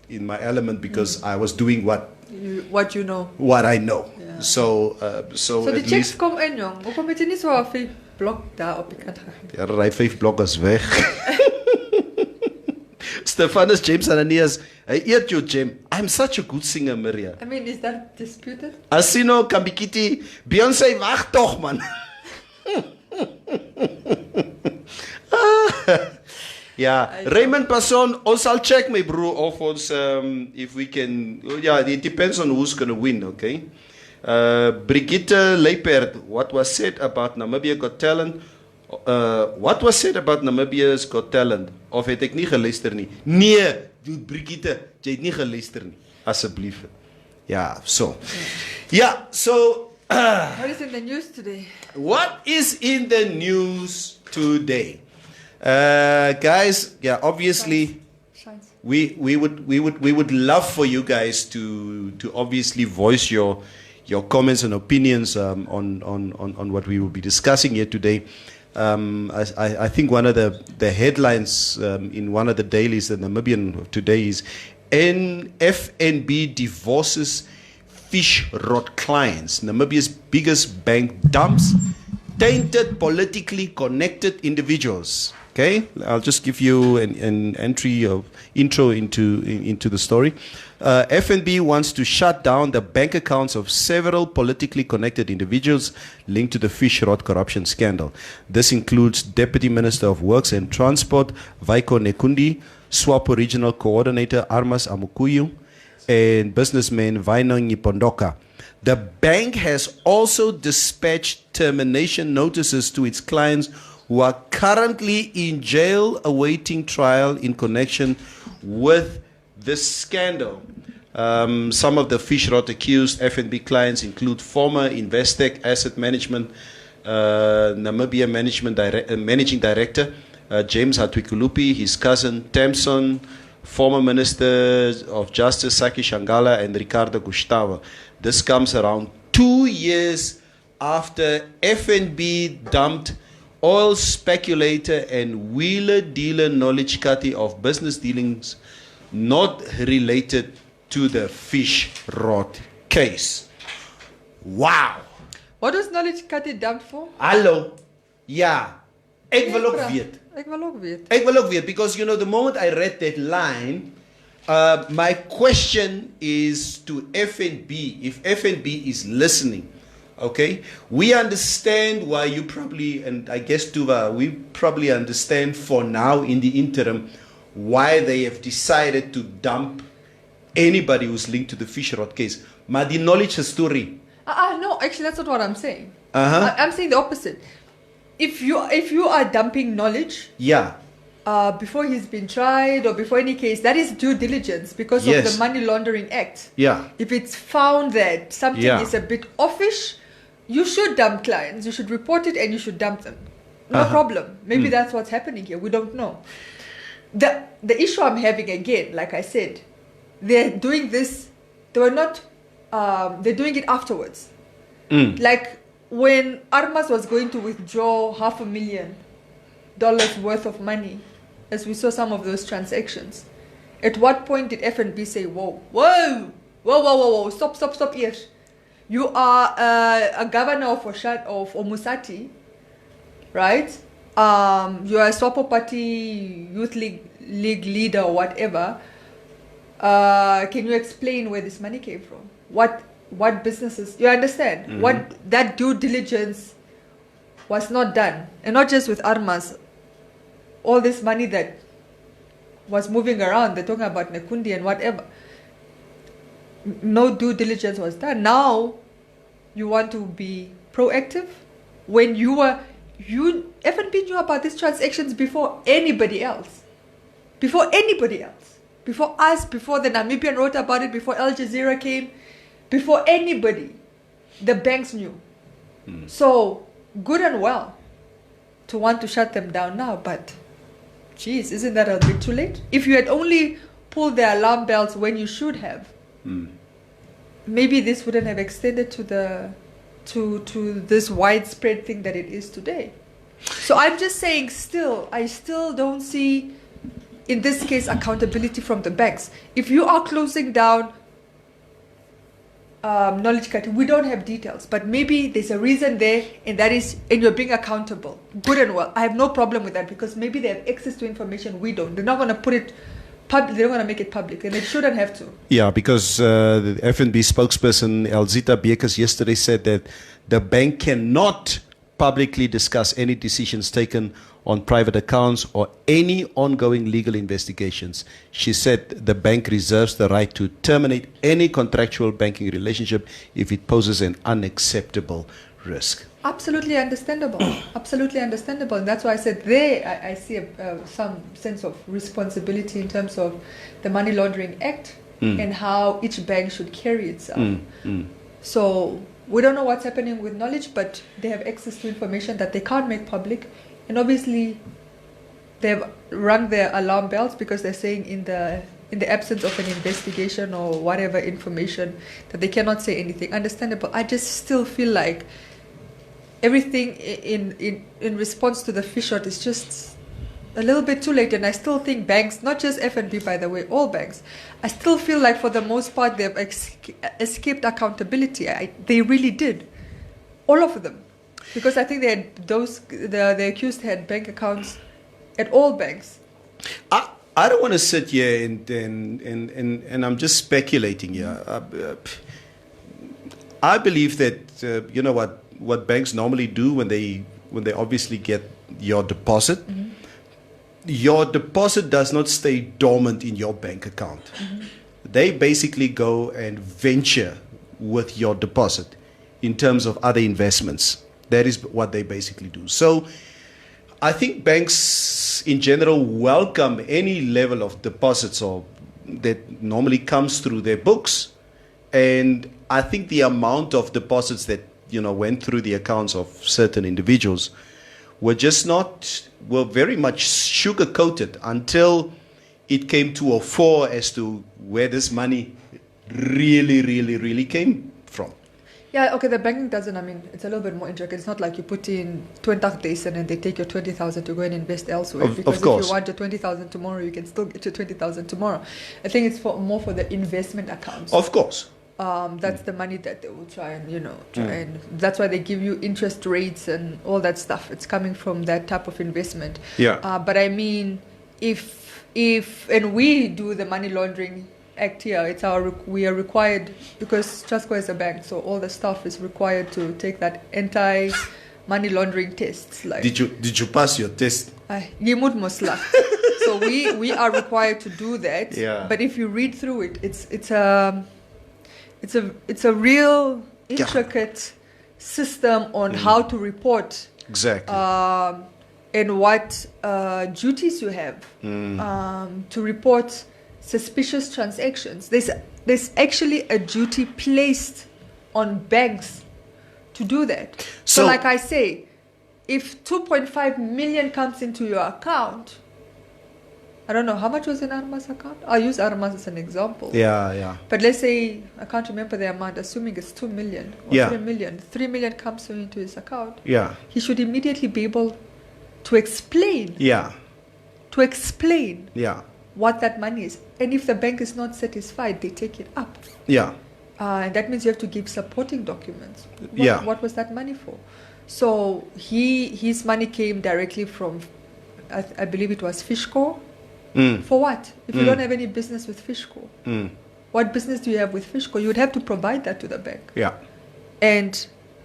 my element because I was doing what I know. Yeah. So die chicks kom in, jong. Hoekom het jy nie so 'n 5 blok daar op die kant gegaan? Ja, ry 5 blokke is weg. Stefanus James Ananias, hy eet jou Jam. I'm such a good singer, Maria. I mean, is that disputed? Asino Kambikiti, Beyoncé, wag toch, man. Raymond Passon, ons sal check, my bro, of ons, if we can, it depends on who's going to win, okay? Brigitte Leipert, what was said about Namibia Got Talent? What was said about Namibia's Got Talent? Of het ek nie geluister nie? Nee, dude, Brigitte, jy het nie geluister nie. Asseblief. So. What is in the news today? What is in the news today? Guys, obviously we would love for you guys to obviously voice your comments and opinions on what we will be discussing here today. I think one of the headlines in one of the dailies, the Namibian today, is FNB divorces fish rot clients. Namibia's biggest bank dumps tainted politically connected individuals. Okay, I'll just give you an intro into the story. FNB wants to shut down the bank accounts of several politically connected individuals linked to the fish rot corruption scandal. This includes Deputy Minister of Works and Transport Vaiko Nekundi, SWAPO Regional Coordinator Armas Amukuyu, and businessman Vainongi Pondoka. The bank has also dispatched termination notices to its clients who are currently in jail awaiting trial in connection with this scandal. Some of the fish rot accused FNB clients include former Investec Asset Management Namibia Managing Director James Hatwikulupi, his cousin Tamson, former Minister of Justice Saki Shangala, and Ricardo Gustavo. This comes around 2 years after FNB dumped oil speculator and wheeler-dealer knowledge Kati of business dealings not related to the fish rot case. Wow. What was knowledge Kati dumped for? Hallo. Ja. Ek wil ook weet. Ek wil ook weet, because you know the moment I read that line, my question is to FNB, if FNB is listening. Okay, we understand why you probably, and I guess Tuva, we probably understand for now in the interim why they have decided to dump anybody who's linked to the fish rot case. Maar die knowledge story. No, actually that's not what I'm saying. I'm saying the opposite. If you are dumping knowledge, before he's been tried or before any case, that is due diligence because of the Money Laundering Act. If it's found that something is a bit offish, you should dump clients. You should report it and you should dump them. No problem. Maybe that's what's happening here. We don't know. The issue I'm having again, like I said, they're doing this. They were not. They're doing it afterwards. Like when Armas was going to withdraw $500,000 worth of money, as we saw some of those transactions. At what point did FNB say, whoa, stop here. You are a governor of Omusati, right? You are a Swapo Party Youth League leader or whatever. Can you explain where this money came from? What businesses? You understand? What that due diligence was not done. And not just with Armas. All this money that was moving around, they're talking about Nekundi and whatever. No due diligence was done. Now, you want to be proactive when FNB knew about these transactions before anybody else. Before us, before the Namibian wrote about it, before Al Jazeera came, before anybody, the banks knew. So, good and well to want to shut them down now, but geez, isn't that a bit too late? If you had only pulled the alarm bells when you should have, maybe this wouldn't have extended to this widespread thing that it is today. So I'm just saying, I still don't see, in this case, accountability from the banks. If you are closing down knowledge cutting, we don't have details, but maybe there's a reason there, and you're being accountable. Good and well. I have no problem with that, because maybe they have access to information we don't. They're not going to put it public. They don't want to make it public, and they shouldn't have to. Yeah, because the FNB spokesperson Elzita Bekes yesterday said that the bank cannot publicly discuss any decisions taken on private accounts or any ongoing legal investigations. She said the bank reserves the right to terminate any contractual banking relationship if it poses an unacceptable risk. Absolutely understandable. Absolutely understandable. And that's why I said I see some sense of responsibility in terms of the Money Laundering Act and how each bank should carry itself. So we don't know what's happening with knowledge, but they have access to information that they can't make public. And obviously, they've rung their alarm bells because they're saying in the absence of an investigation or whatever information that they cannot say anything. Understandable. I just still feel like everything in response to the fish shot is just a little bit too late. And I still think banks, not just FNB by the way, all banks, I still feel like for the most part they've escaped accountability. They really did. All of them. Because I think they had the accused had bank accounts at all banks. I don't want to sit here and I'm just speculating here. I believe that you know what banks normally do when they obviously get your deposit. Your deposit does not stay dormant in your bank account. They basically go and venture with your deposit in terms of other investments. That is what they basically do. So I think banks in general welcome any level of deposits or that normally comes through their books. And I think the amount of deposits that went through the accounts of certain individuals were very much sugar-coated until it came to a fore as to where this money really came from. Yeah, okay, the banking doesn't, it's a little bit more intricate. It's not like you put in 20,000 and they take your 20,000 to go and invest elsewhere. Because if you want your 20,000 tomorrow, you can still get your 20,000 tomorrow. I think it's more for the investment accounts. Of course. That's the money that they will try and, that's why they give you interest rates and all that stuff. It's coming from that type of investment. Yeah. But I mean, if we do the money laundering act here, we are required, because Trustco is a bank, so all the staff is required to take that anti-money laundering tests. Like, did you pass your test? So we are required to do that. Yeah. But if you read through it, it's a real intricate system on how to report exactly and what duties you have to report suspicious transactions. There's actually a duty placed on banks to do that. So like I say, if 2.5 million comes into your account, I don't know how much was in Arma's account. I'll use Arma's as an example. Yeah. But let's say, I can't remember the amount, assuming it's 2 million or Yeah. 3 million. 3 million comes into his account. Yeah. He should immediately be able to explain Yeah. what that money is. And if the bank is not satisfied, they take it up. Yeah. And that means you have to give supporting documents. Yeah. What was that money for? So his money came directly from, I believe it was Fishco. For what? If you don't have any business with Fishco, what business do you have with Fishco? You would have to provide that to the bank. Yeah. And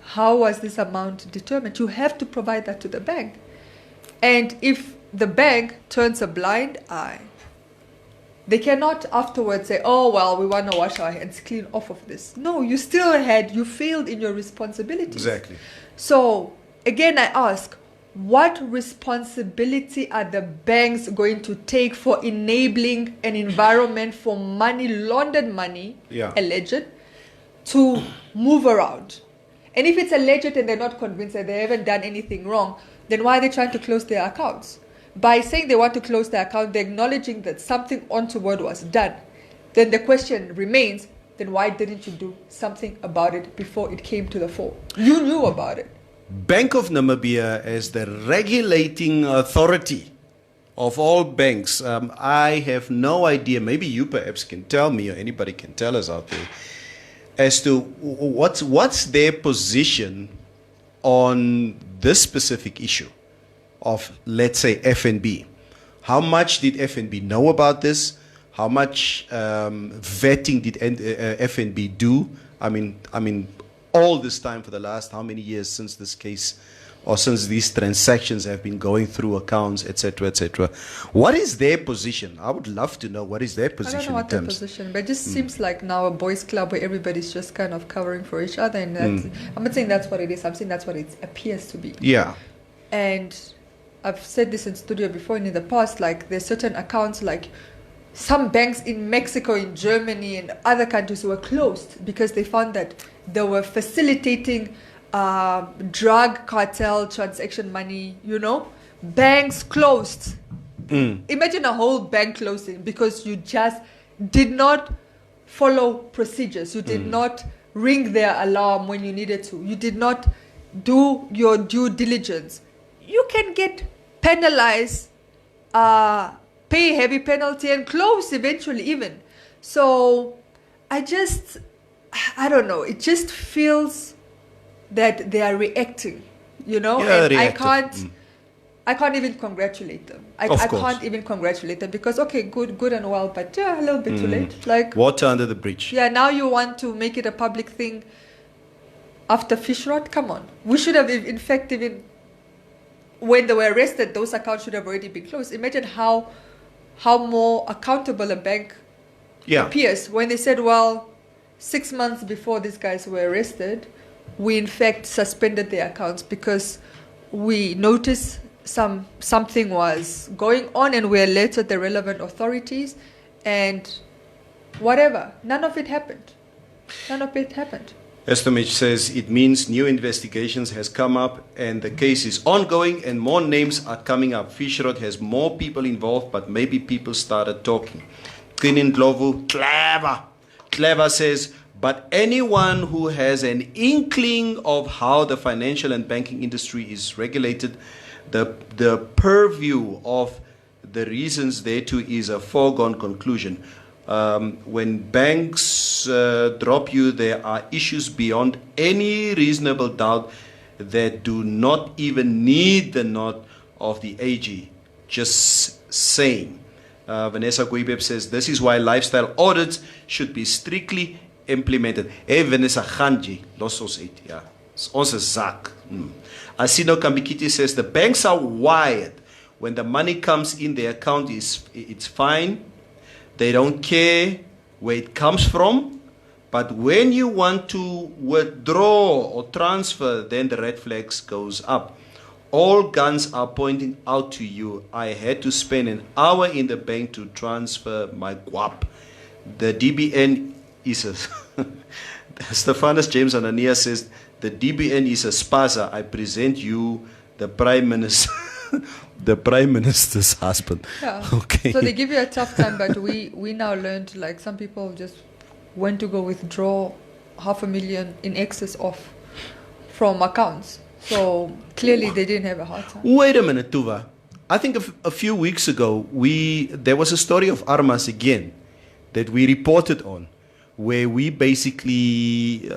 how was this amount determined? You have to provide that to the bank. And if the bank turns a blind eye, they cannot afterwards say, oh, well, we want to wash our hands clean off of this. No, you failed in your responsibilities. Exactly. So, again, I ask, what responsibility are the banks going to take for enabling an environment for money, laundered money, alleged, to move around? And if it's alleged and they're not convinced that they haven't done anything wrong, then why are they trying to close their accounts? By saying they want to close their account, they're acknowledging that something untoward was done. Then the question remains, then why didn't you do something about it before it came to the fore? You knew about it. Bank of Namibia as the regulating authority of all banks. I have no idea. Maybe you perhaps can tell me, or anybody can tell us out there, as to what's their position on this specific issue of, let's say, FNB. How much did FNB know about this? How much vetting did FNB do? I mean, all this time for the last how many years since this case or since these transactions have been going through accounts, etc., etc. What is their position? I would love to know what is their position. I don't know what their position, but it just seems like now a boys' club where everybody's just kind of covering for each other, and I'm not saying that's what it is. I'm saying that's what it appears to be. Yeah. And I've said this in studio before and in the past, like there's certain accounts, like some banks in Mexico, in Germany, and other countries were closed because they found that they were facilitating drug cartel transaction money, banks closed. Imagine a whole bank closing because you just did not follow procedures. You did not ring their alarm when you needed to. You did not do your due diligence. You can get penalized, pay a heavy penalty and close eventually even. So I don't know. It just feels that they are reacting, and I can't even congratulate them. I can't even congratulate them because, okay, good and well, but a little bit too late. Like water under the bridge. Yeah, now you want to make it a public thing after fish rot? Come on. We should have, in fact, even when they were arrested, those accounts should have already been closed. Imagine how more accountable a bank appears when they said, well, 6 months before these guys were arrested, we in fact suspended their accounts because we noticed something was going on and we alerted the relevant authorities and whatever. None of it happened. Estomich says it means new investigations has come up and the case is ongoing and more names are coming up. Fishrod has more people involved, but maybe people started talking. Kinin Glovu, clever says, but anyone who has an inkling of how the financial and banking industry is regulated, the purview of the reasons thereto is a foregone conclusion. When banks drop you, there are issues beyond any reasonable doubt that do not even need the nod of the AG. Just saying. Vanessa Guibeb says, this is why lifestyle audits should be strictly implemented. Hey, Vanessa Ganji, los ons uit, ja. Ons is zak. Asino Kambikiti says, the banks are wired. When the money comes in the account, it's fine. They don't care where it comes from. But when you want to withdraw or transfer, then the red flags goes up. All guns are pointing out to you. I had to spend an hour in the bank to transfer my guap. The DBN is a... Stephanus James Anania says, the DBN is a spaza. I present you The Prime Minister. The Prime Minister's husband. Yeah. Okay. So they give you a tough time, but we now learned, like, some people just went to go withdraw 500,000 in excess of from accounts. So clearly they didn't have a hard time. Wait a minute, Tuva. I think a few weeks ago there was a story of Armas again that we reported on, where we basically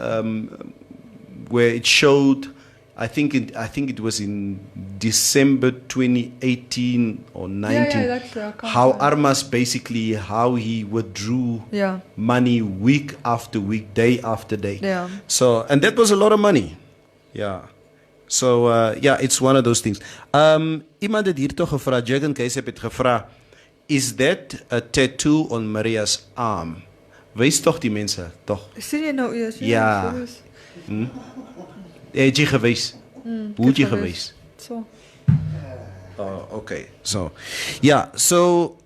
where it showed. I think it was in December 2018 or 19. That's the account. How Armas basically how he withdrew money week after week, day after day. Yeah. So, and that was a lot of money. Yeah. So it's one of those things. Iemand het hier toch gevra, Jagan Keisep het gevra, is that a tattoo on Maria's arm? Wees toch die mense, toch? Sien jy nou eers? Ja. Het jy gewees? Hoe het jy gewees? So. Okay. So, yeah. So,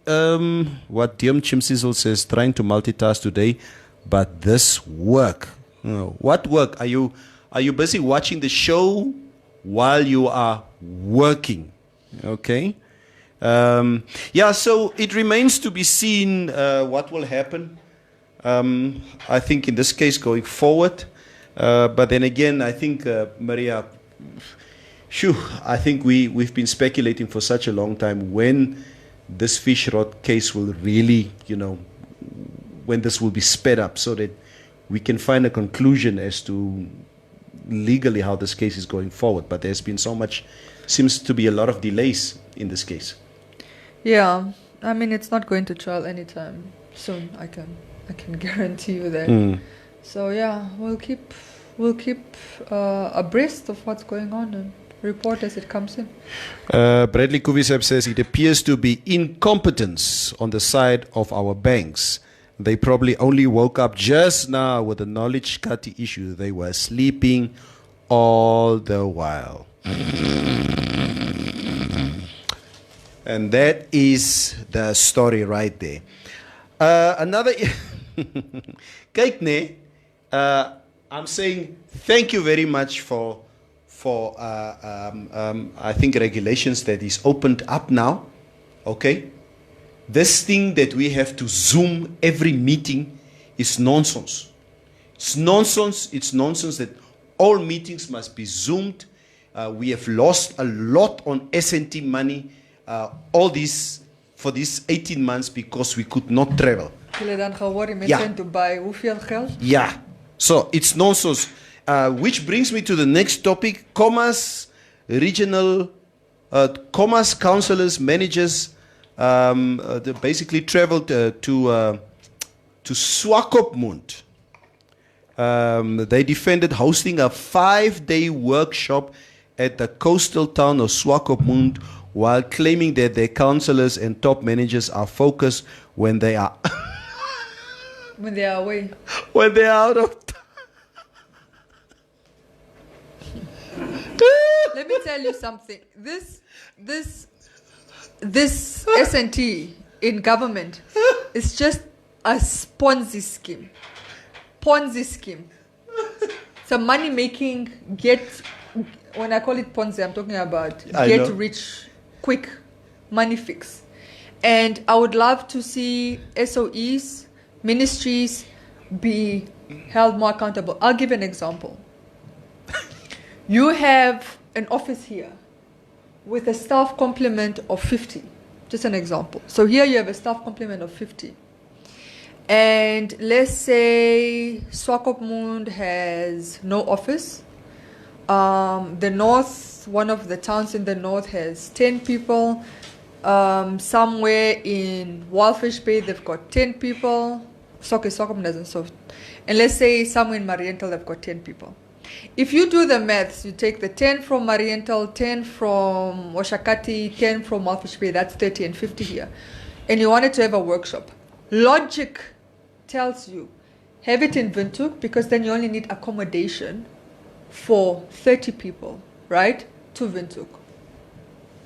what Diam Chimsizzle says, trying to multitask today, but this work. What work? Are you busy watching the show while you are working? Okay. So it remains to be seen what will happen. I think in this case going forward. But then again, I think, Maria, I think we've been speculating for such a long time when this fish rot case will really, when this will be sped up so that we can find a conclusion as to legally how this case is going forward. But there's been seems to be a lot of delays in this case. Yeah, I mean, it's not going to trial anytime soon. I can guarantee you that. So yeah, we'll keep abreast of what's going on and report as it comes in. Bradley Kuvisep says it appears to be incompetence on the side of our banks. They probably only woke up just now with the knowledge cutty issue. They were sleeping all the while. And that is the story right there. Another... Kyk nee, I'm saying thank you very much for I think regulations that is opened up now. Okay, this thing that we have to Zoom every meeting is nonsense. It's nonsense. It's nonsense that all meetings must be Zoomed. We have lost a lot on S&T money. All this for these 18 months because we could not travel. Jullie dan gehoord mensen to buy hoeveel geld? Yeah. So it's nonsense. Which brings me to the next topic. Commerce councillors, managers, they basically traveled to Swakopmund. They defended hosting a 5-day workshop at the coastal town of Swakopmund while claiming that their councillors and top managers are focused when they are when they are away. When they are out of Let me tell you something. This S&T in government is just a Ponzi scheme. Ponzi scheme. It's a money making when I call it Ponzi, I'm talking about get rich quick money fix. And I would love to see SOEs, ministries be held more accountable. I'll give an example. You have an office here with a staff complement of 50. Just an example. So here you have a staff complement of 50. And let's say Swakopmund has no office. The north, one of the towns in the north has 10 people. Somewhere in Walfish Bay, they've got 10 people. Swakopmund doesn't. So, and let's say somewhere in Mariental, they've got 10 people. If you do the maths, you take the 10 from Mariental, 10 from Oshakati, 10 from Walfish Bay, that's 30 and 50 here. And you wanted to have a workshop. Logic tells you, have it in Windhoek, because then you only need accommodation for 30 people, right? To Windhoek.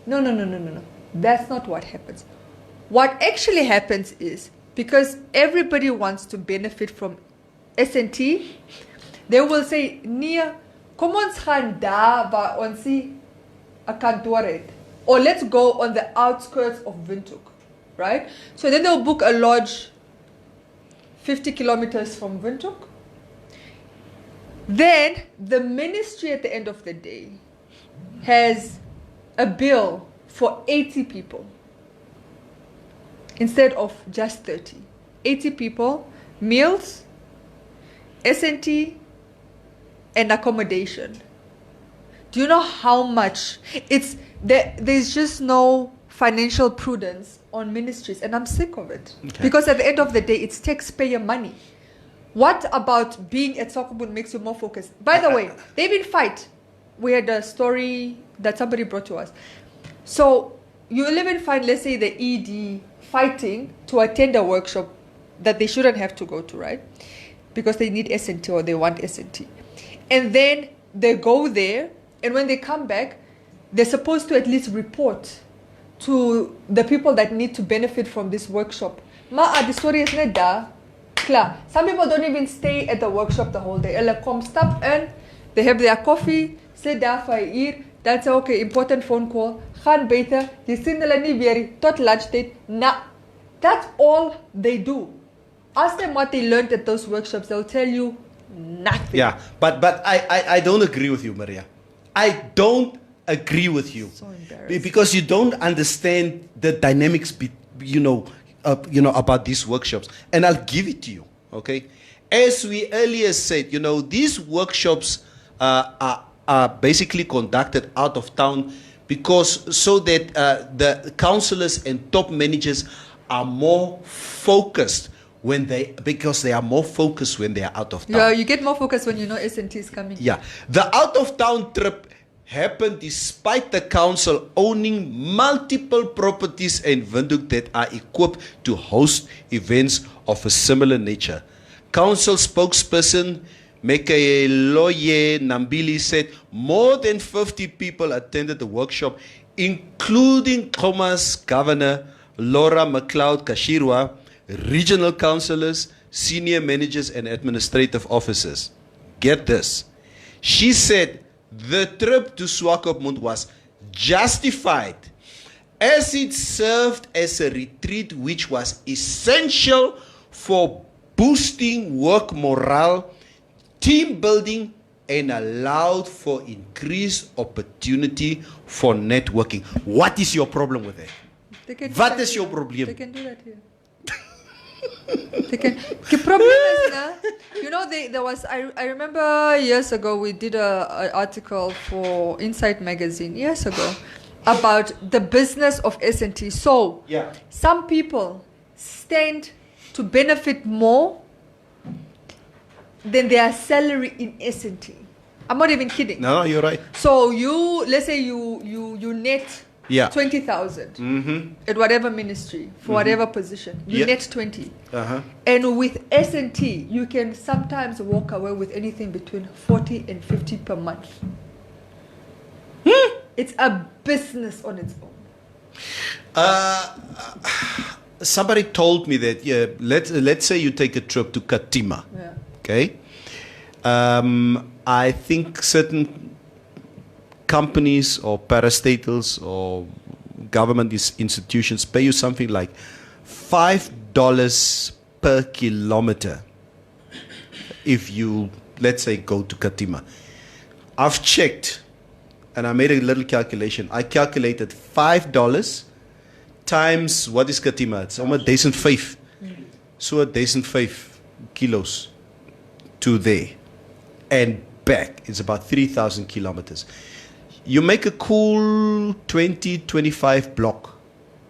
No. That's not what happens. What actually happens is, because everybody wants to benefit from S&T, they will say, nee, kom ons gaan daar waar ons a Kantoret, or let's go on the outskirts of Windhoek, right? So then they'll book a lodge 50 kilometers from Windhoek. Then the ministry at the end of the day has a bill for 80 people instead of just 30. 80 people, meals, S&T, and accommodation. Do you know how much? There's just no financial prudence on ministries, and I'm sick of it. Okay. Because at the end of the day, it's taxpayer money. What about being at Sokobun makes you more focused? By the way, they've been fight. We had a story that somebody brought to us. So you live and find, let's say, the ED fighting to attend a workshop that they shouldn't have to go to, right? Because they need S&T or they want S&T. And then they go there, and when they come back, they're supposed to at least report to the people that need to benefit from this workshop. The story is not there. Klar. Some people don't even stay at the workshop the whole day. They come, stop in, they have their coffee, sit there for a year, that's okay, important phone call, gaan beter, die sien hulle nie weer tot lunchtyd. Nah, that's all they do. Ask them what they learned at those workshops, they'll tell you nothing. Yeah, but I don't agree with you, Maria. I don't agree with you. So embarrassing. Because you don't understand the dynamics, about these workshops. And I'll give it to you, okay? As we earlier said, these workshops are basically conducted out of town because so that the councillors and top managers are more focused because they are more focused when they are out of town. Yeah, you get more focused when you know S&T is coming. Yeah. The out of town trip happened despite the council owning multiple properties in Windhoek that are equipped to host events of a similar nature. Council spokesperson Mekeloye Nambili said more than 50 people attended the workshop, including Khoma's governor, Laura McLeod Kashirwa, regional councillors, senior managers, and administrative officers. Get this. She said the trip to Swakopmund was justified as it served as a retreat which was essential for boosting work morale, team building, and allowed for increased opportunity for networking. What is your problem with that? What is your problem? They can do that here. The problem is there was I remember years ago we did an article for Insight magazine years ago about the business of S&T. So some people stand to benefit more than their salary in S&T. I'm not even kidding. No, you're right. So let's say you net 20,000 at whatever ministry for whatever position. You net 20. And with S&T, you can sometimes walk away with anything between 40 and 50 per month. It's a business on its own. Somebody told me that let's say you take a trip to Katima. Yeah. Okay. I think certain companies or parastatals or government institutions pay you something like $5 per kilometer if you, let's say, go to Katima. I've checked and I made a little calculation. I calculated $5 times, what is Katima? It's almost 1,005. So 1,005 kilos to there and back. It's about 3,000 kilometers. You make a cool 20-25 block.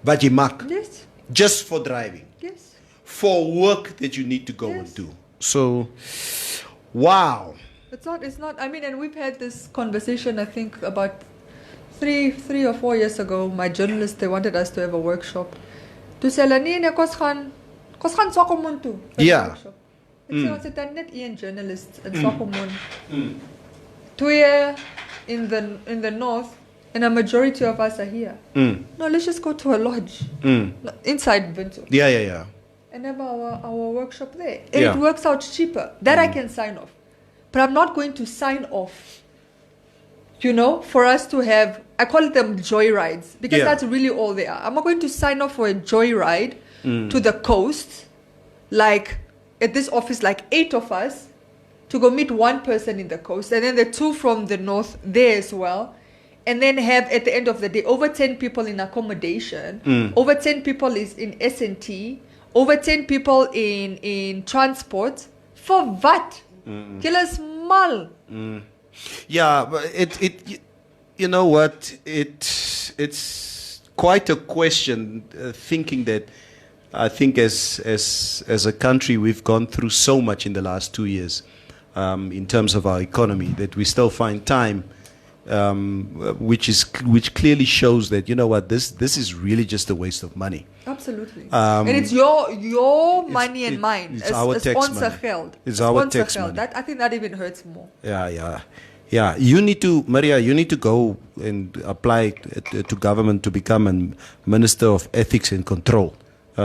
But you mark. Yes. Just for driving. Yes. For work that you need to go and do. So, wow. It's not, I mean, and we've had this conversation, I think, about three or 4 years ago. My journalists, they wanted us to have a workshop. To say, kos gaan Swakopmund toe. Yeah. Ek sê ons het net een journalist in Swakopmund. 2 in the north, and a majority of us are here. No, let's just go to a lodge inside Windhoek. Yeah. And have our workshop there. And it works out cheaper. That I can sign off. But I'm not going to sign off you know, for us to have, I call them joyrides, because that's really all they are. I'm not going to sign off for a joyride to the coast, like at this office, like 8 of us, to go meet one person in the coast, and then the 2 from the north there as well, and then have at the end of the day over 10 people in accommodation, over 10 people is in S&T, over 10 people in transport. For what? Killer small. Yeah, but it you know what? It's quite a question. Thinking that I think as a country we've gone through so much in the last 2 years in terms of our economy that we still find time, which clearly shows that, you know what, this is really just a waste of money. Absolutely. And it's your money and mine. It's our tax money. Geld. It's our tax money. I think that even hurts more. Yeah. You need to, Maria, you need to go and apply to government to become a Minister of Ethics and Control.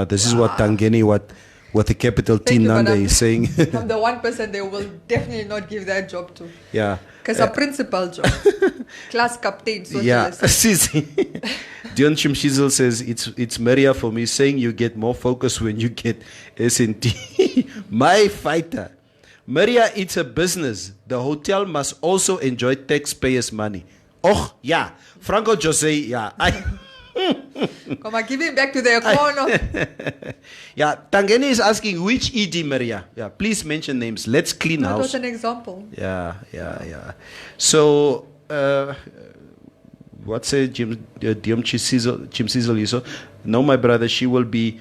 This is what Tangeni, what the capital T Nanda is saying. I'm the one person they will definitely not give that job to. Yeah. Because a principal job. Class captain. Yeah. Dion Chimshizel says, it's Maria for me, saying you get more focus when you get S&T. My fighter. Maria, it's a business. The hotel must also enjoy taxpayers' money. Oh, yeah. Franco Jose, yeah. Come on, give it back to their corner. Yeah, Tangeni is asking which ED, Maria. Yeah, please mention names. Let's clean house. That was an example. Yeah. So, what say Jim Chimsizel? No, my brother, she will be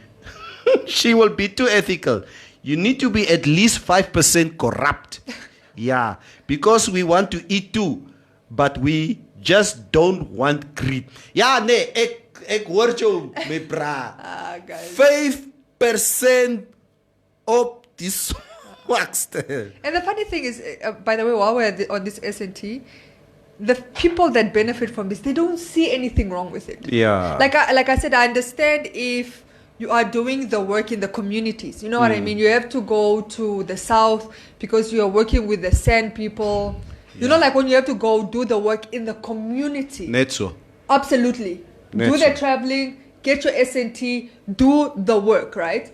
too ethical. You need to be at least 5% corrupt. Yeah, because we want to eat too, but we just don't want greed. Yeah, ek hoor jou, my bra. 5% op die swakste. And the funny thing is, by the way, while we're on this S&T, the people that benefit from this, they don't see anything wrong with it. Yeah. Like I said, I understand if you are doing the work in the communities. You know what I mean? You have to go to the south because you are working with the San people. You know, like when you have to go do the work in the community. Netso. Absolutely. Do the traveling, get your S&T, do the work, right?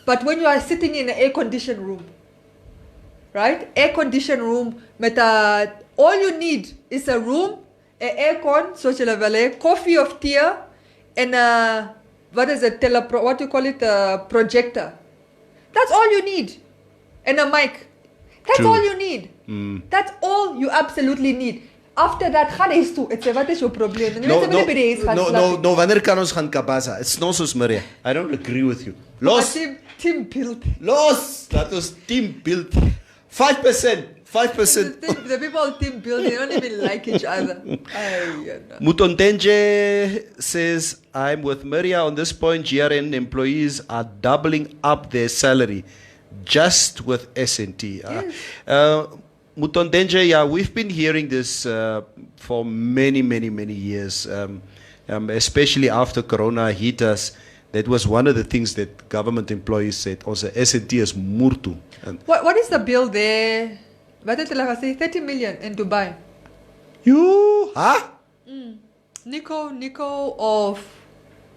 But when you are sitting in an air-conditioned room, right? Air-conditioned room, all you need is a room, an aircon, social valet, coffee of tea, and what do you call it? A projector. That's all you need. And a mic. That's all you need. That's all you absolutely need. After that, what is your problem? No, wanneer kan ons gaan kabasa? It's not so Maria. I don't agree with you. Los. Team build. Los. That was team build. 5%. The people team build, they don't even like each other. Mutondenje says, I'm with Maria on this point. GRN employees are doubling up their salary just with S&T. Mutondenje, yeah, we've been hearing this for many years, especially after Corona hit us. That was one of the things that government employees said. Also, S&T is murtu. What is the bill there? Wat het hulle gesê? 30 million in Dubai. Huh? Nico of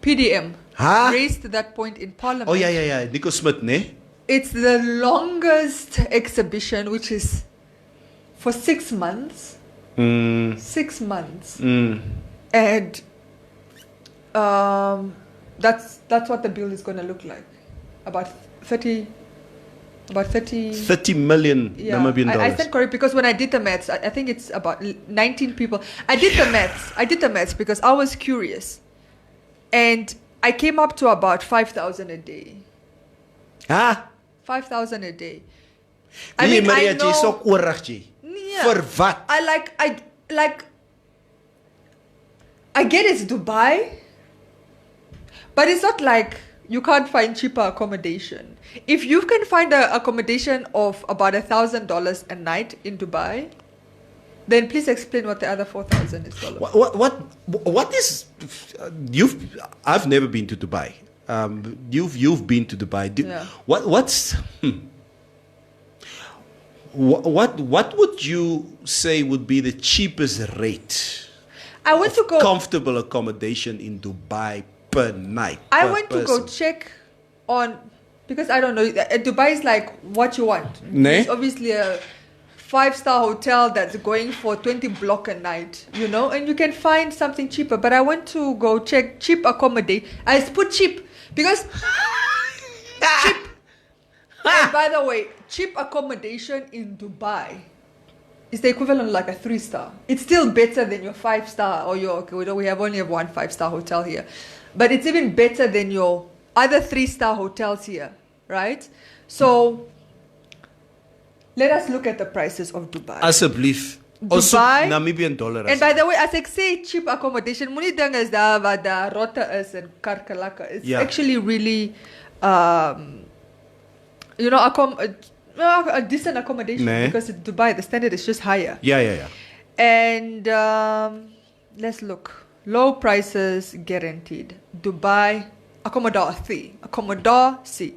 PDM raised that point in Parliament. Oh, yeah. Nico Smith, ne? It's the longest exhibition, which is for 6 months. 6 months. And that's what the bill is going to look like. About 30 million Namibian dollars. I said correct because when I did the maths, I think it's about 19 people. I did the maths because I was curious. And I came up to about 5,000 a day. 5,000 a day. I mean, I know. For what? I get it's Dubai, but it's not like you can't find cheaper accommodation. If you can find an accommodation of about $1,000 a night in Dubai, then please explain what the other 4,000 is. What is? I've never been to Dubai. You've been to Dubai. What would you say would be the cheapest rate? I went to go. Comfortable accommodation in Dubai per night. I went to go check on, because I don't know. Dubai is like what you want. Ne? It's obviously a 5-star hotel that's going for 20 block a night, you know, and you can find something cheaper. But I went to go check cheap accommodation. I put cheap because cheap. And by the way, cheap accommodation in Dubai is the equivalent of like a 3-star. It's still better than your 5-star or your, okay, we only have one 5-star hotel here. But it's even better than your other 3-star hotels here, right? So let us look at the prices of Dubai. Asseblief. Also Dubai, Namibian dollar. and by the way, as I say cheap accommodation, moenie ding is daar wat daar rotte is en karkelaka. It's actually really you know, a decent accommodation because in Dubai the standard is just higher. Yeah. And let's look. Low prices guaranteed. Dubai, Accommodar C.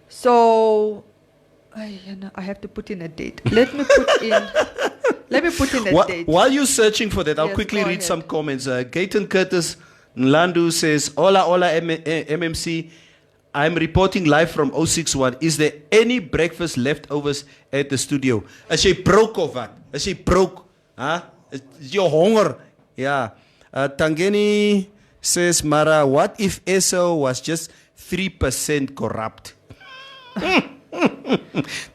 So I have to put in a date. Let me put in a date. While you're searching for that, I'll Yes, quickly go read ahead. some comments. Gayton Curtis Nlandu says, Hola, MMC. I'm reporting live from 061. Is there any breakfast leftovers at the studio? As jy broke of wat? As jy broke? Huh? Is jy honger? Yeah. Tangeni says, Mara, what if ESO was just 3% corrupt?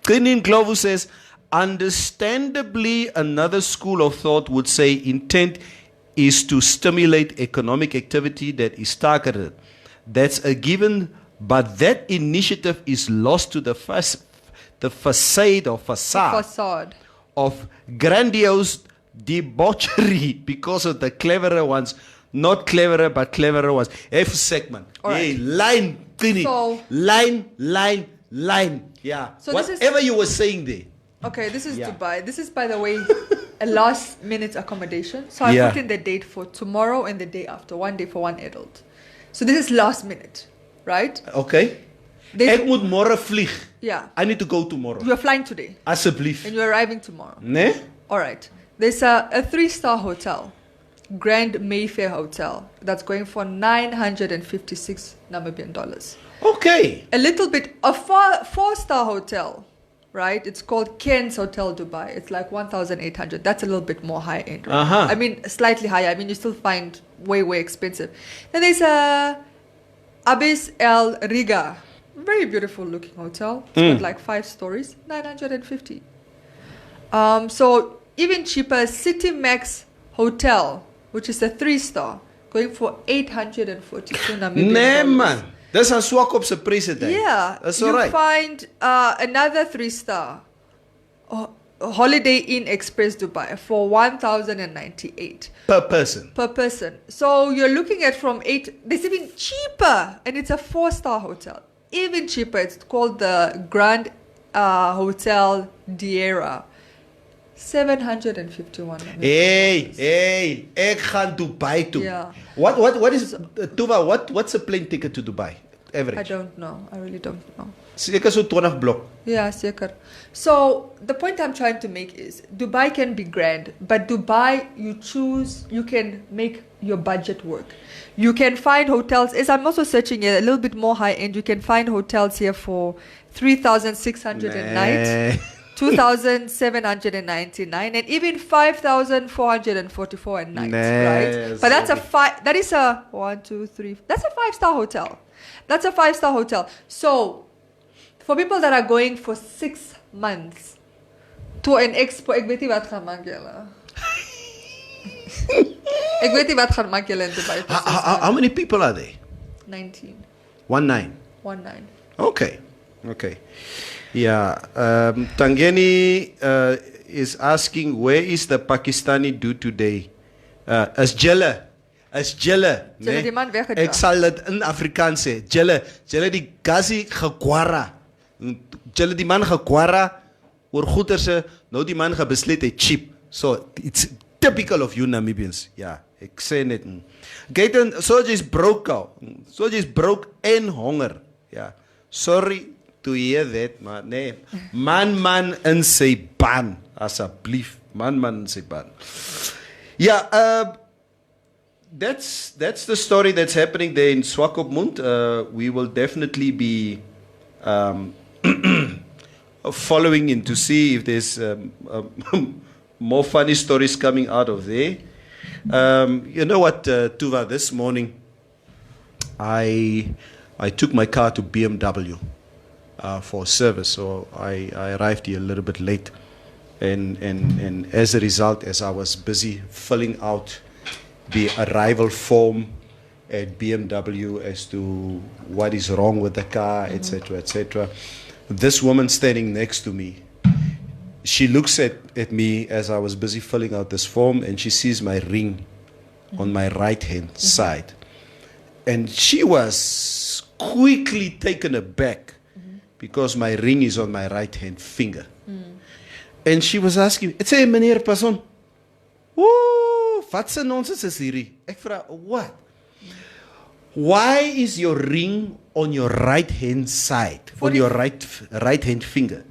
Trinin Glovu says, understandably, another school of thought would say intent is to stimulate economic activity that is targeted. That's a given, but that initiative is lost to the facade of grandiose debauchery because of the cleverer ones. Not cleverer, but cleverer ones. F segment. Hey, line, Trini. So- Line. Yeah. So this is- Whatever you were saying there. Okay, this is Yeah. Dubai. This is, by the way, a last minute accommodation. So I Yeah. put in the date for tomorrow and the day after, 1 day for one adult. So this is last minute, right? Okay. There's- Ek moet môre vlieg. Yeah. I need to go tomorrow. You are flying today Asseblief. and you're arriving tomorrow. Ne? All right. There's a 3-star hotel, Grand Mayfair Hotel, that's going for 956 Namibian dollars. Okay. A little bit, a 4-star hotel, right? It's called Ken's Hotel Dubai. It's like 1,800. That's a little bit more high end. Right? Uh-huh. I mean, slightly higher. I mean, you still find way expensive. Then there's a Abyss El Riga. Very beautiful looking hotel. It's got like 5 stories, 950. So even cheaper, City Max Hotel, which is a 3-star, going for 842 Namibian Nee dollars. man. Dis 'n swak op se pryse ding. Yeah, That's you all right. find another 3-star Holiday Inn Express Dubai for 1,098 Per person. per person. So you're looking at from 8. There's even cheaper, and it's a 4-star hotel. Even cheaper. It's called the Grand Hotel Diera. 751. Hey, ek gaan Dubai toe. Yeah. What is Tuva, what's a plane ticket to Dubai? I Average. don't know. I really don't know. Seker so 20 blok. Yeah, seker. So the point I'm trying to make is Dubai can be grand, but Dubai you can make your budget work. You can find hotels, as I'm also searching a little bit more high end, you can find hotels here for 3,600 a night, 2,799, and even 5,444 a night, right? But that's that's a 5-star hotel. That's a 5-star hotel. So for people that are going for 6 months to an expo, ek weet nie wat gaan maak julle. Ek weet nie wat gaan maak julle in Dubai. vir 6 How months. many people are there? 19. 19. 19. Okay. Yeah. Tangeni is asking, where is the Pakistani dude today? As Jelle. Julle die man weggedra. Ek sal dit in Afrikaans sê. Jelle die gazi gekwara. Jelle die man gekwara oor goederse, nou die man gebesluit hy cheap. So it's typical of you Namibians. Ja, ek sê net. Gayton, so jy's broke al. So jy's broke en honger. Ja. Sorry to hear that, man. Nee. Man in sy baan, asseblief. Man in sy baan. Yeah, that's the story that's happening there in Swakopmund. We will definitely be following in to see if there's more funny stories coming out of there. You know what, Tuva, this morning I took my car to BMW for service, so I arrived here a little bit late, and as a result, as I was busy filling out the arrival form at BMW as to what is wrong with the car, etc., etc., this woman standing next to me, she looks at me as I was busy filling out this form, and she sees my ring on my right-hand side. And she was quickly taken aback because my ring is on my right-hand finger. And she was asking, "It's a meneer Passon. Ooh, wat se nonsens is hierdie?" Ek vra, "What? Why is your ring on your right-hand side, on your right-hand finger?"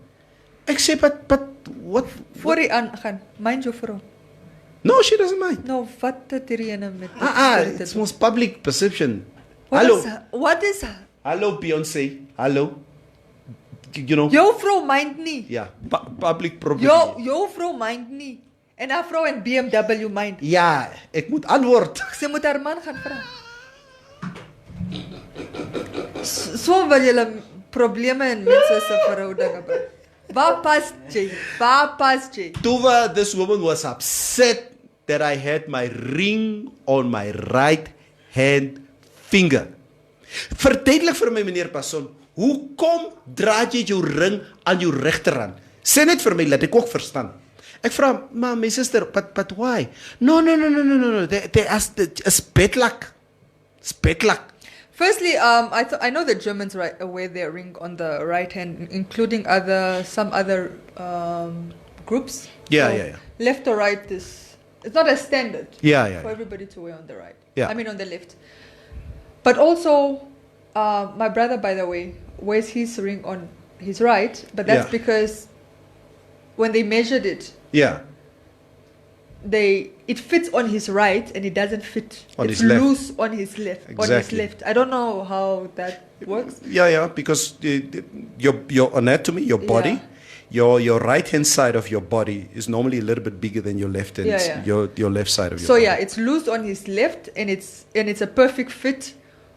Ek sê, but what? Voor jy aangaan, mind jou vrou. No, she doesn't mind. No, wat het hierdie ene met? It's most public perception. What is Hallo Beyoncé. Hallo. You know. Jou vrou mind nie. Ja, public problem. Jou vrou mind nie. En haar vrou in BMW mind. Ja, ek moet antwoord. Sy moet haar man gaan vra. So wil julle probleme in mense se verhoudinge bring. Waar pas jy? Tuva, this woman was upset that I had my ring on my right hand finger. Verduidelik vir my, meneer Passon, hoekom dra jy jou ring aan jou regterhand? Sê net vir my, laat ek ook verstaan. Ek vra, maar my sister, but why? No. It's bad luck. It's bad luck. Firstly, I know the Germans wear their ring on the right hand, including some other groups. Yeah. Left or right it's not a standard. Yeah. For everybody to wear on the right. Yeah. I mean on the left. But also, my brother, by the way, wears his ring on his right, but that's because when they measured it, it fits on his right and it doesn't fit. It's loose on his left. Exactly. On his left. I don't know how that works. Yeah, because your anatomy, your body, your right hand side of your body is normally a little bit bigger than your left hand, your left side of your body. So it's loose on his left and it's a perfect fit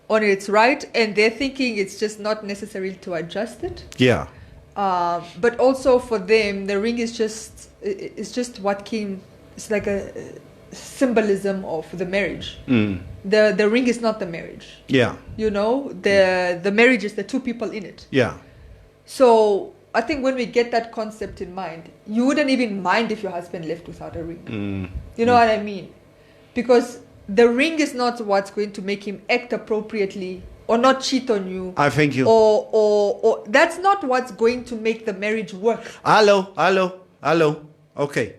on its right, and they're thinking it's just not necessary to adjust it. Yeah. But also for them, the ring is just what came. It's like a symbolism of the marriage. The ring is not the marriage. Yeah. You know, the marriage is the two people in it. Yeah. So I think when we get that concept in mind, you wouldn't even mind if your husband left without a ring. You know what I mean? Because the ring is not what's going to make him act appropriately or not cheat on you. I thank you. Or that's not what's going to make the marriage work. Hello. Okay.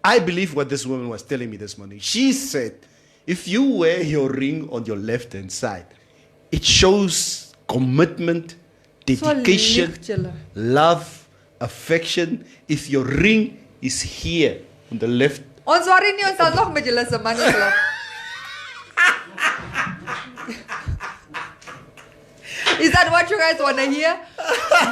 I believe what this woman was telling me this morning. She said, if you wear your ring on your left-hand side, it shows commitment, dedication, love, affection. If your ring is here on the left. Ons worry nie, ons sal nog met julle se manne slaap. Is that what you guys want to hear?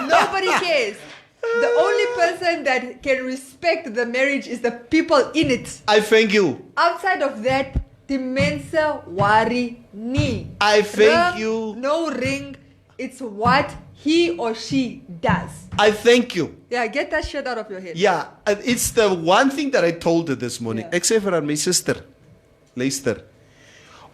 Nobody cares. The only person that can respect the marriage is the people in it. I thank you. Outside of that, the mense worry nie. I thank you. No ring. It's what he or she does. I thank you. Yeah, get that shit out of your head. Yeah, it's the one thing that I told her this morning. Ek sê vir haar, my sister, luister.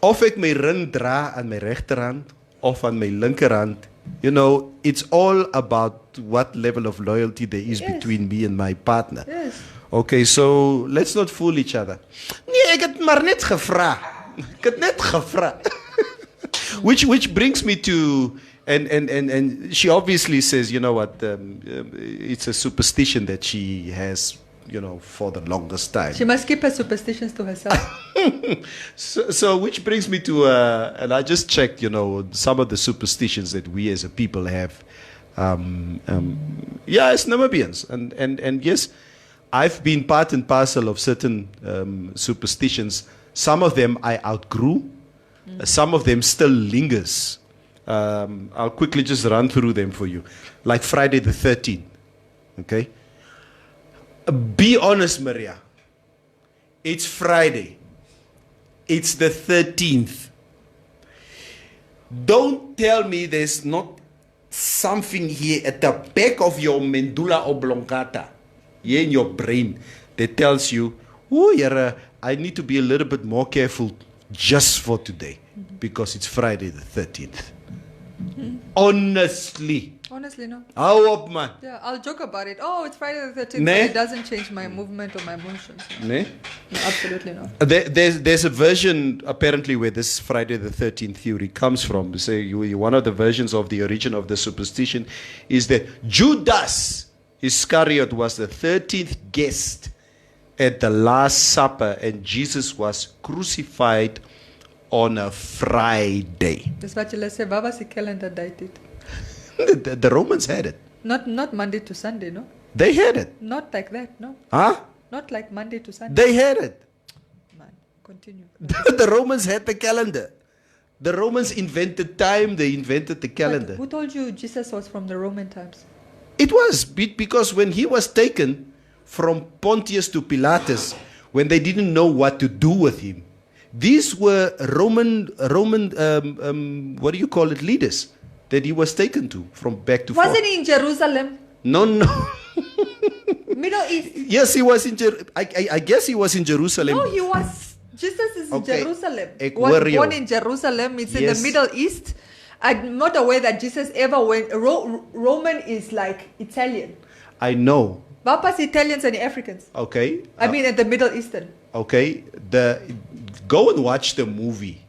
Of ek my ring dra aan my regterhand of aan my linkerhand, you know, it's all about what level of loyalty there is between me and my partner. Yes. Okay, so let's not fool each other. Nee, ek het maar net gevra. Ek het net gevra. Which brings me to and she obviously says, you know what, it's a superstition that she has, you know, for the longest time. She must keep her superstitions to herself. So which brings me to, and I just checked, you know, some of the superstitions that we as a people have Yeah, as Namibians. And yes, I've been part and parcel of certain superstitions. Some of them I outgrew. Some of them still lingers. I'll quickly just run through them for you. Like Friday the 13th. Okay? Be honest, Maria. It's Friday. It's the 13th. Don't tell me there's not something here at the back of your medulla oblongata, here in your brain, that tells you, oh, I need to be a little bit more careful just for today, because it's Friday the 13th. Honestly. Honestly, no. How up, man? Yeah, I'll joke about it. Oh, it's Friday the 13th. Nee. But it doesn't change my movement or my emotions. Nee? No, absolutely not. There's a version apparently where this Friday the 13th theory comes from. Say one of the versions of the origin of the superstition is that Judas Iscariot was the 13th guest at the Last Supper, and Jesus was crucified on a Friday. Dis wat julle sê, waar was die calendar dated? The Romans had it. Not Monday to Sunday, no? They had it. Not like that, no? Huh? Not like Monday to Sunday. They had it. Man, continue. The Romans had the calendar. The Romans invented time, they invented the calendar. But who told you Jesus was from the Roman times? It was because when he was taken from Pontius to Pilatus, when they didn't know what to do with him, these were Roman what do you call it, leaders that he was taken to from back to forth. Wasn't he in Jerusalem? No. Middle East? Yes, he was in I guess he was in Jerusalem. No, he was. Jesus is Okay. in Jerusalem. Ek Was hoor jou. born in Jerusalem. It's in Yes. the Middle East. I'm not aware that Jesus ever went. Roman is like Italian. I know. Waar pas Italians and the Africans? Okay. I mean, at the Middle Eastern. Okay. Go and watch the movie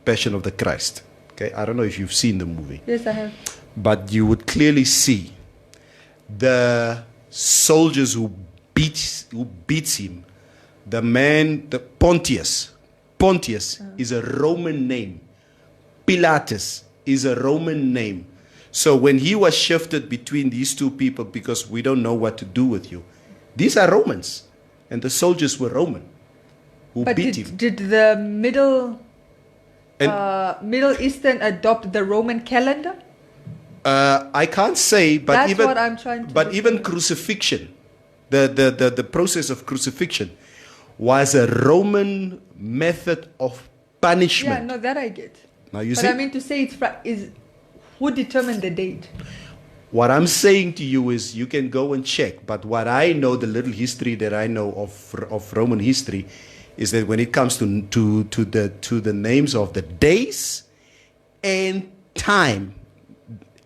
Passion of the Christ. Okay. I don't know if you've seen the movie. Yes, I have. But you would clearly see the soldiers who beats him. The man, the Pontius is a Roman name. Pilatus is a Roman name. So when he was shifted between these two people, because we don't know what to do with you, these are Romans, and the soldiers were Roman who But beat him. did the Middle Eastern adopt the Roman calendar? I can't say, but That's even what I'm trying to but look even at. crucifixion, the process of crucifixion was a Roman method of punishment. Yeah, no, that I get. Now you But see, I mean to say is who determined the date? what I'm saying to you is you can go and check. But what I know, the little history that I know of Roman history, is that when it comes to the names of the days and time,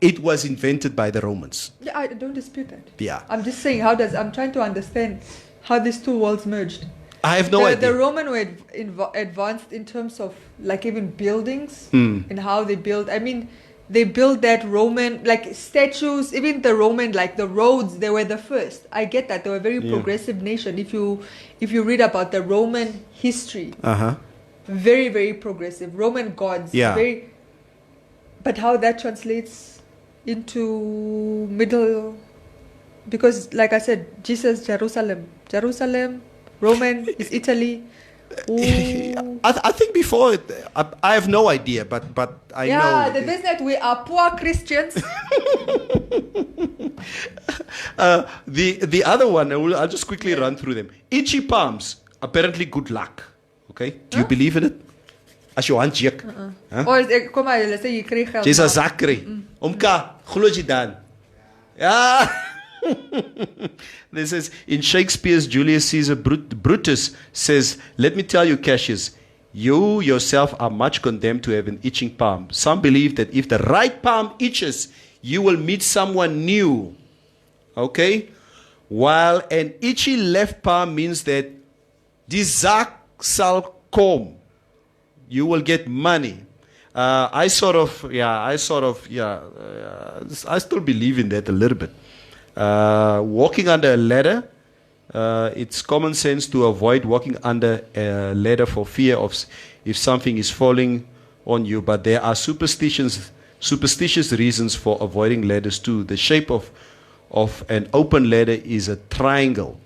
it was invented by the Romans. Yeah, I don't dispute that. Yeah. I'm just saying I'm trying to understand how these two worlds merged. I have no idea. The Roman were advanced in terms of like even buildings Hmm. and how they build. I mean, they built that Roman like statues. Even the Roman like the roads, they were the first. I get that they were a very Yeah. progressive nation. If you read about the Roman history, Uh-huh. very very progressive. Roman gods, Yeah. very. But how that translates into middle, because like I said, Jesus, Jerusalem, Roman is Italy. Ooh. I think before I have no idea, but I Yeah, know. the best that we are poor Christians. The other one, I'll just quickly run through them. Itchy palms, apparently good luck. Okay, do you believe in it? As jou hand juk. Or kom maar, hulle sê jy kry geld. Jy's 'n maar- zak kry. Omka, glo jy dan? Ja. This is in Shakespeare's Julius Caesar. Brutus says, "Let me tell you, Cassius, you yourself are much condemned to have an itching palm. Some believe that if the right palm itches, you will meet someone new. Okay, while an itchy left palm means that die zak sal kom. You will get money." I still believe in that a little bit. Walking under a ladder, it's common sense to avoid walking under a ladder for fear of if something is falling on you. But there are superstitions superstitious reasons for avoiding ladders too. The shape of an open ladder is a triangle,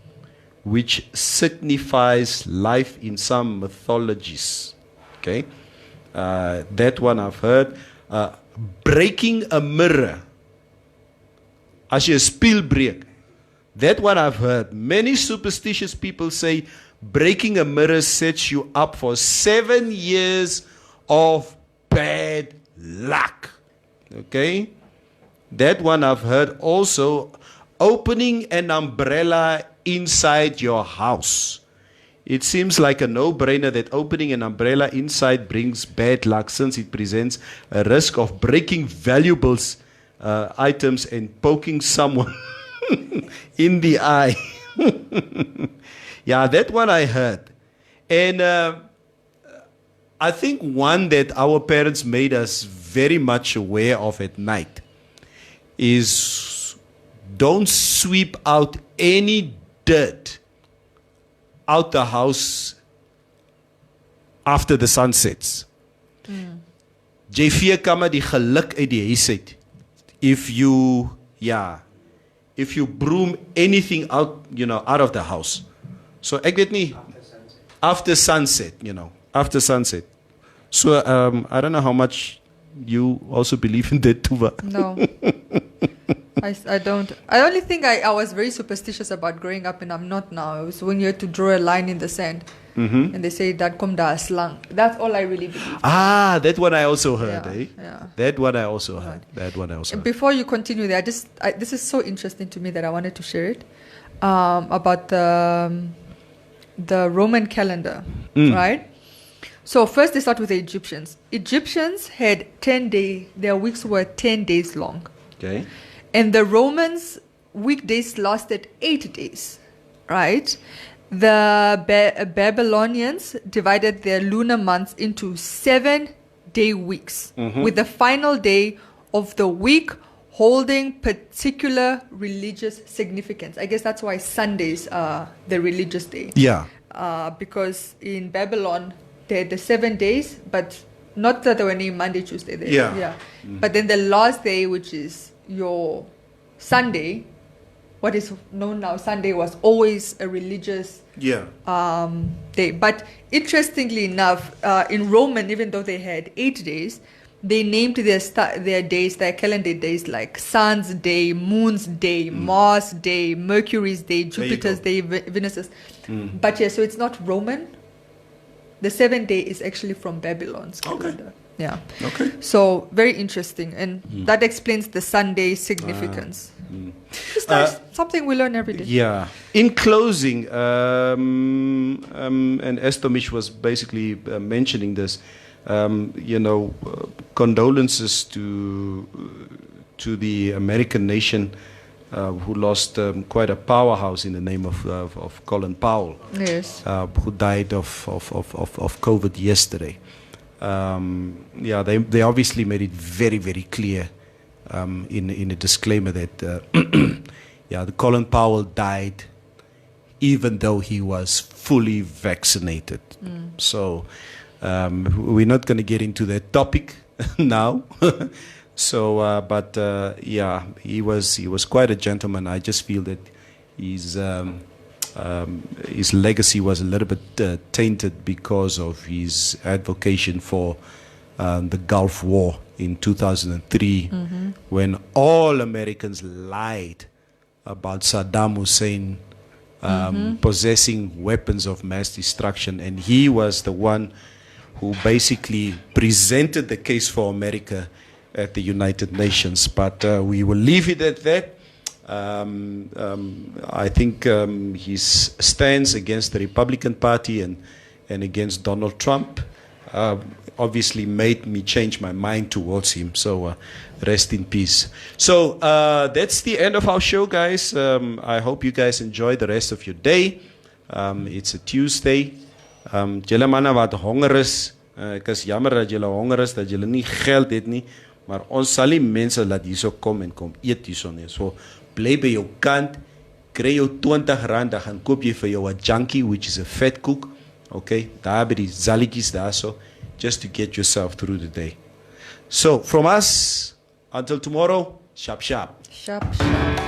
which signifies life in some mythologies. Okay, that one I've heard. Breaking a mirror, as you spill break. That one I've heard. Many superstitious people say breaking a mirror sets you up for 7 years of bad luck. Okay? That one I've heard also. Opening an umbrella inside your house. It seems like a no-brainer that opening an umbrella inside brings bad luck, since it presents a risk of breaking valuables, items, and poking someone in the eye. Yeah, that one I heard. And I think one that our parents made us very much aware of at night is don't sweep out any dirt out the house after the sun sets. Jy vee kamma die geluk uit die huis uit. If you broom anything out, out of the house. So ek weet nie, after sunset, after sunset. So I don't know how much you also believe in that, Tuva. No. I don't. I only think I was very superstitious about growing up, and I'm not now. It was when you had to draw a line in the sand, and they say that kom da slang. That's all I really believe. Ah, that one I also heard. Yeah. That one I also heard. That one I also heard. Before you continue there, this is so interesting to me that I wanted to share it about the Roman calendar, right? So first they start with the Egyptians. Egyptians had 10 days. Their weeks were 10 days long. Okay. And the Romans' weekdays lasted 8 days, right? The Babylonians divided their lunar months into 7-day weeks, with the final day of the week holding particular religious significance. I guess that's why Sundays are the religious day. Yeah. Because in Babylon, they had the 7 days, but not that there were any Monday, Tuesday there. Yeah. But then the last day, which is your Sunday, what is known now Sunday, was always a religious day. But interestingly enough, in Roman, even though they had 8 days, they named their days, their calendar days, like Sun's Day, Moon's Day, Mars Day, Mercury's Day, Jupiter's Day, Venus's. But so it's not Roman. The 7th day is actually from Babylon's calendar. Okay. Yeah. Okay. So very interesting, and that explains the Sunday significance. Just something we learn every day. Yeah. In closing, and Estomish was basically mentioning this. Condolences to the American nation who lost quite a powerhouse in the name of Colin Powell. Yes. Who died of COVID yesterday. They obviously made it very, very clear in a disclaimer that the Colin Powell died even though he was fully vaccinated. So we're not going to get into that topic now. So, he was quite a gentleman. I just feel that his legacy was a little bit tainted because of his advocacy for the Gulf War in 2003, when all Americans lied about Saddam Hussein possessing weapons of mass destruction, and he was the one who basically presented the case for America at the United Nations. But we will leave it at that. I think his stance against the Republican Party and against Donald Trump obviously made me change my mind towards him. So rest in peace. So that's the end of our show, guys. I hope you guys enjoy the rest of your day. It's a Tuesday. Julle manne wat honger is, ek is jammer dat julle honger is, dat julle nie geld het nie, maar ons sal nie mense laat hierso kom en kom eet hierso nie. So bly by jou kant, kry jou R20, dan gaan koop jy vir jou 'n junkie, which is a fat cook, okay, daar by die zalletjies daar so, just to get yourself through the day. So from us, until tomorrow, sharp, sharp. Sharp, sharp.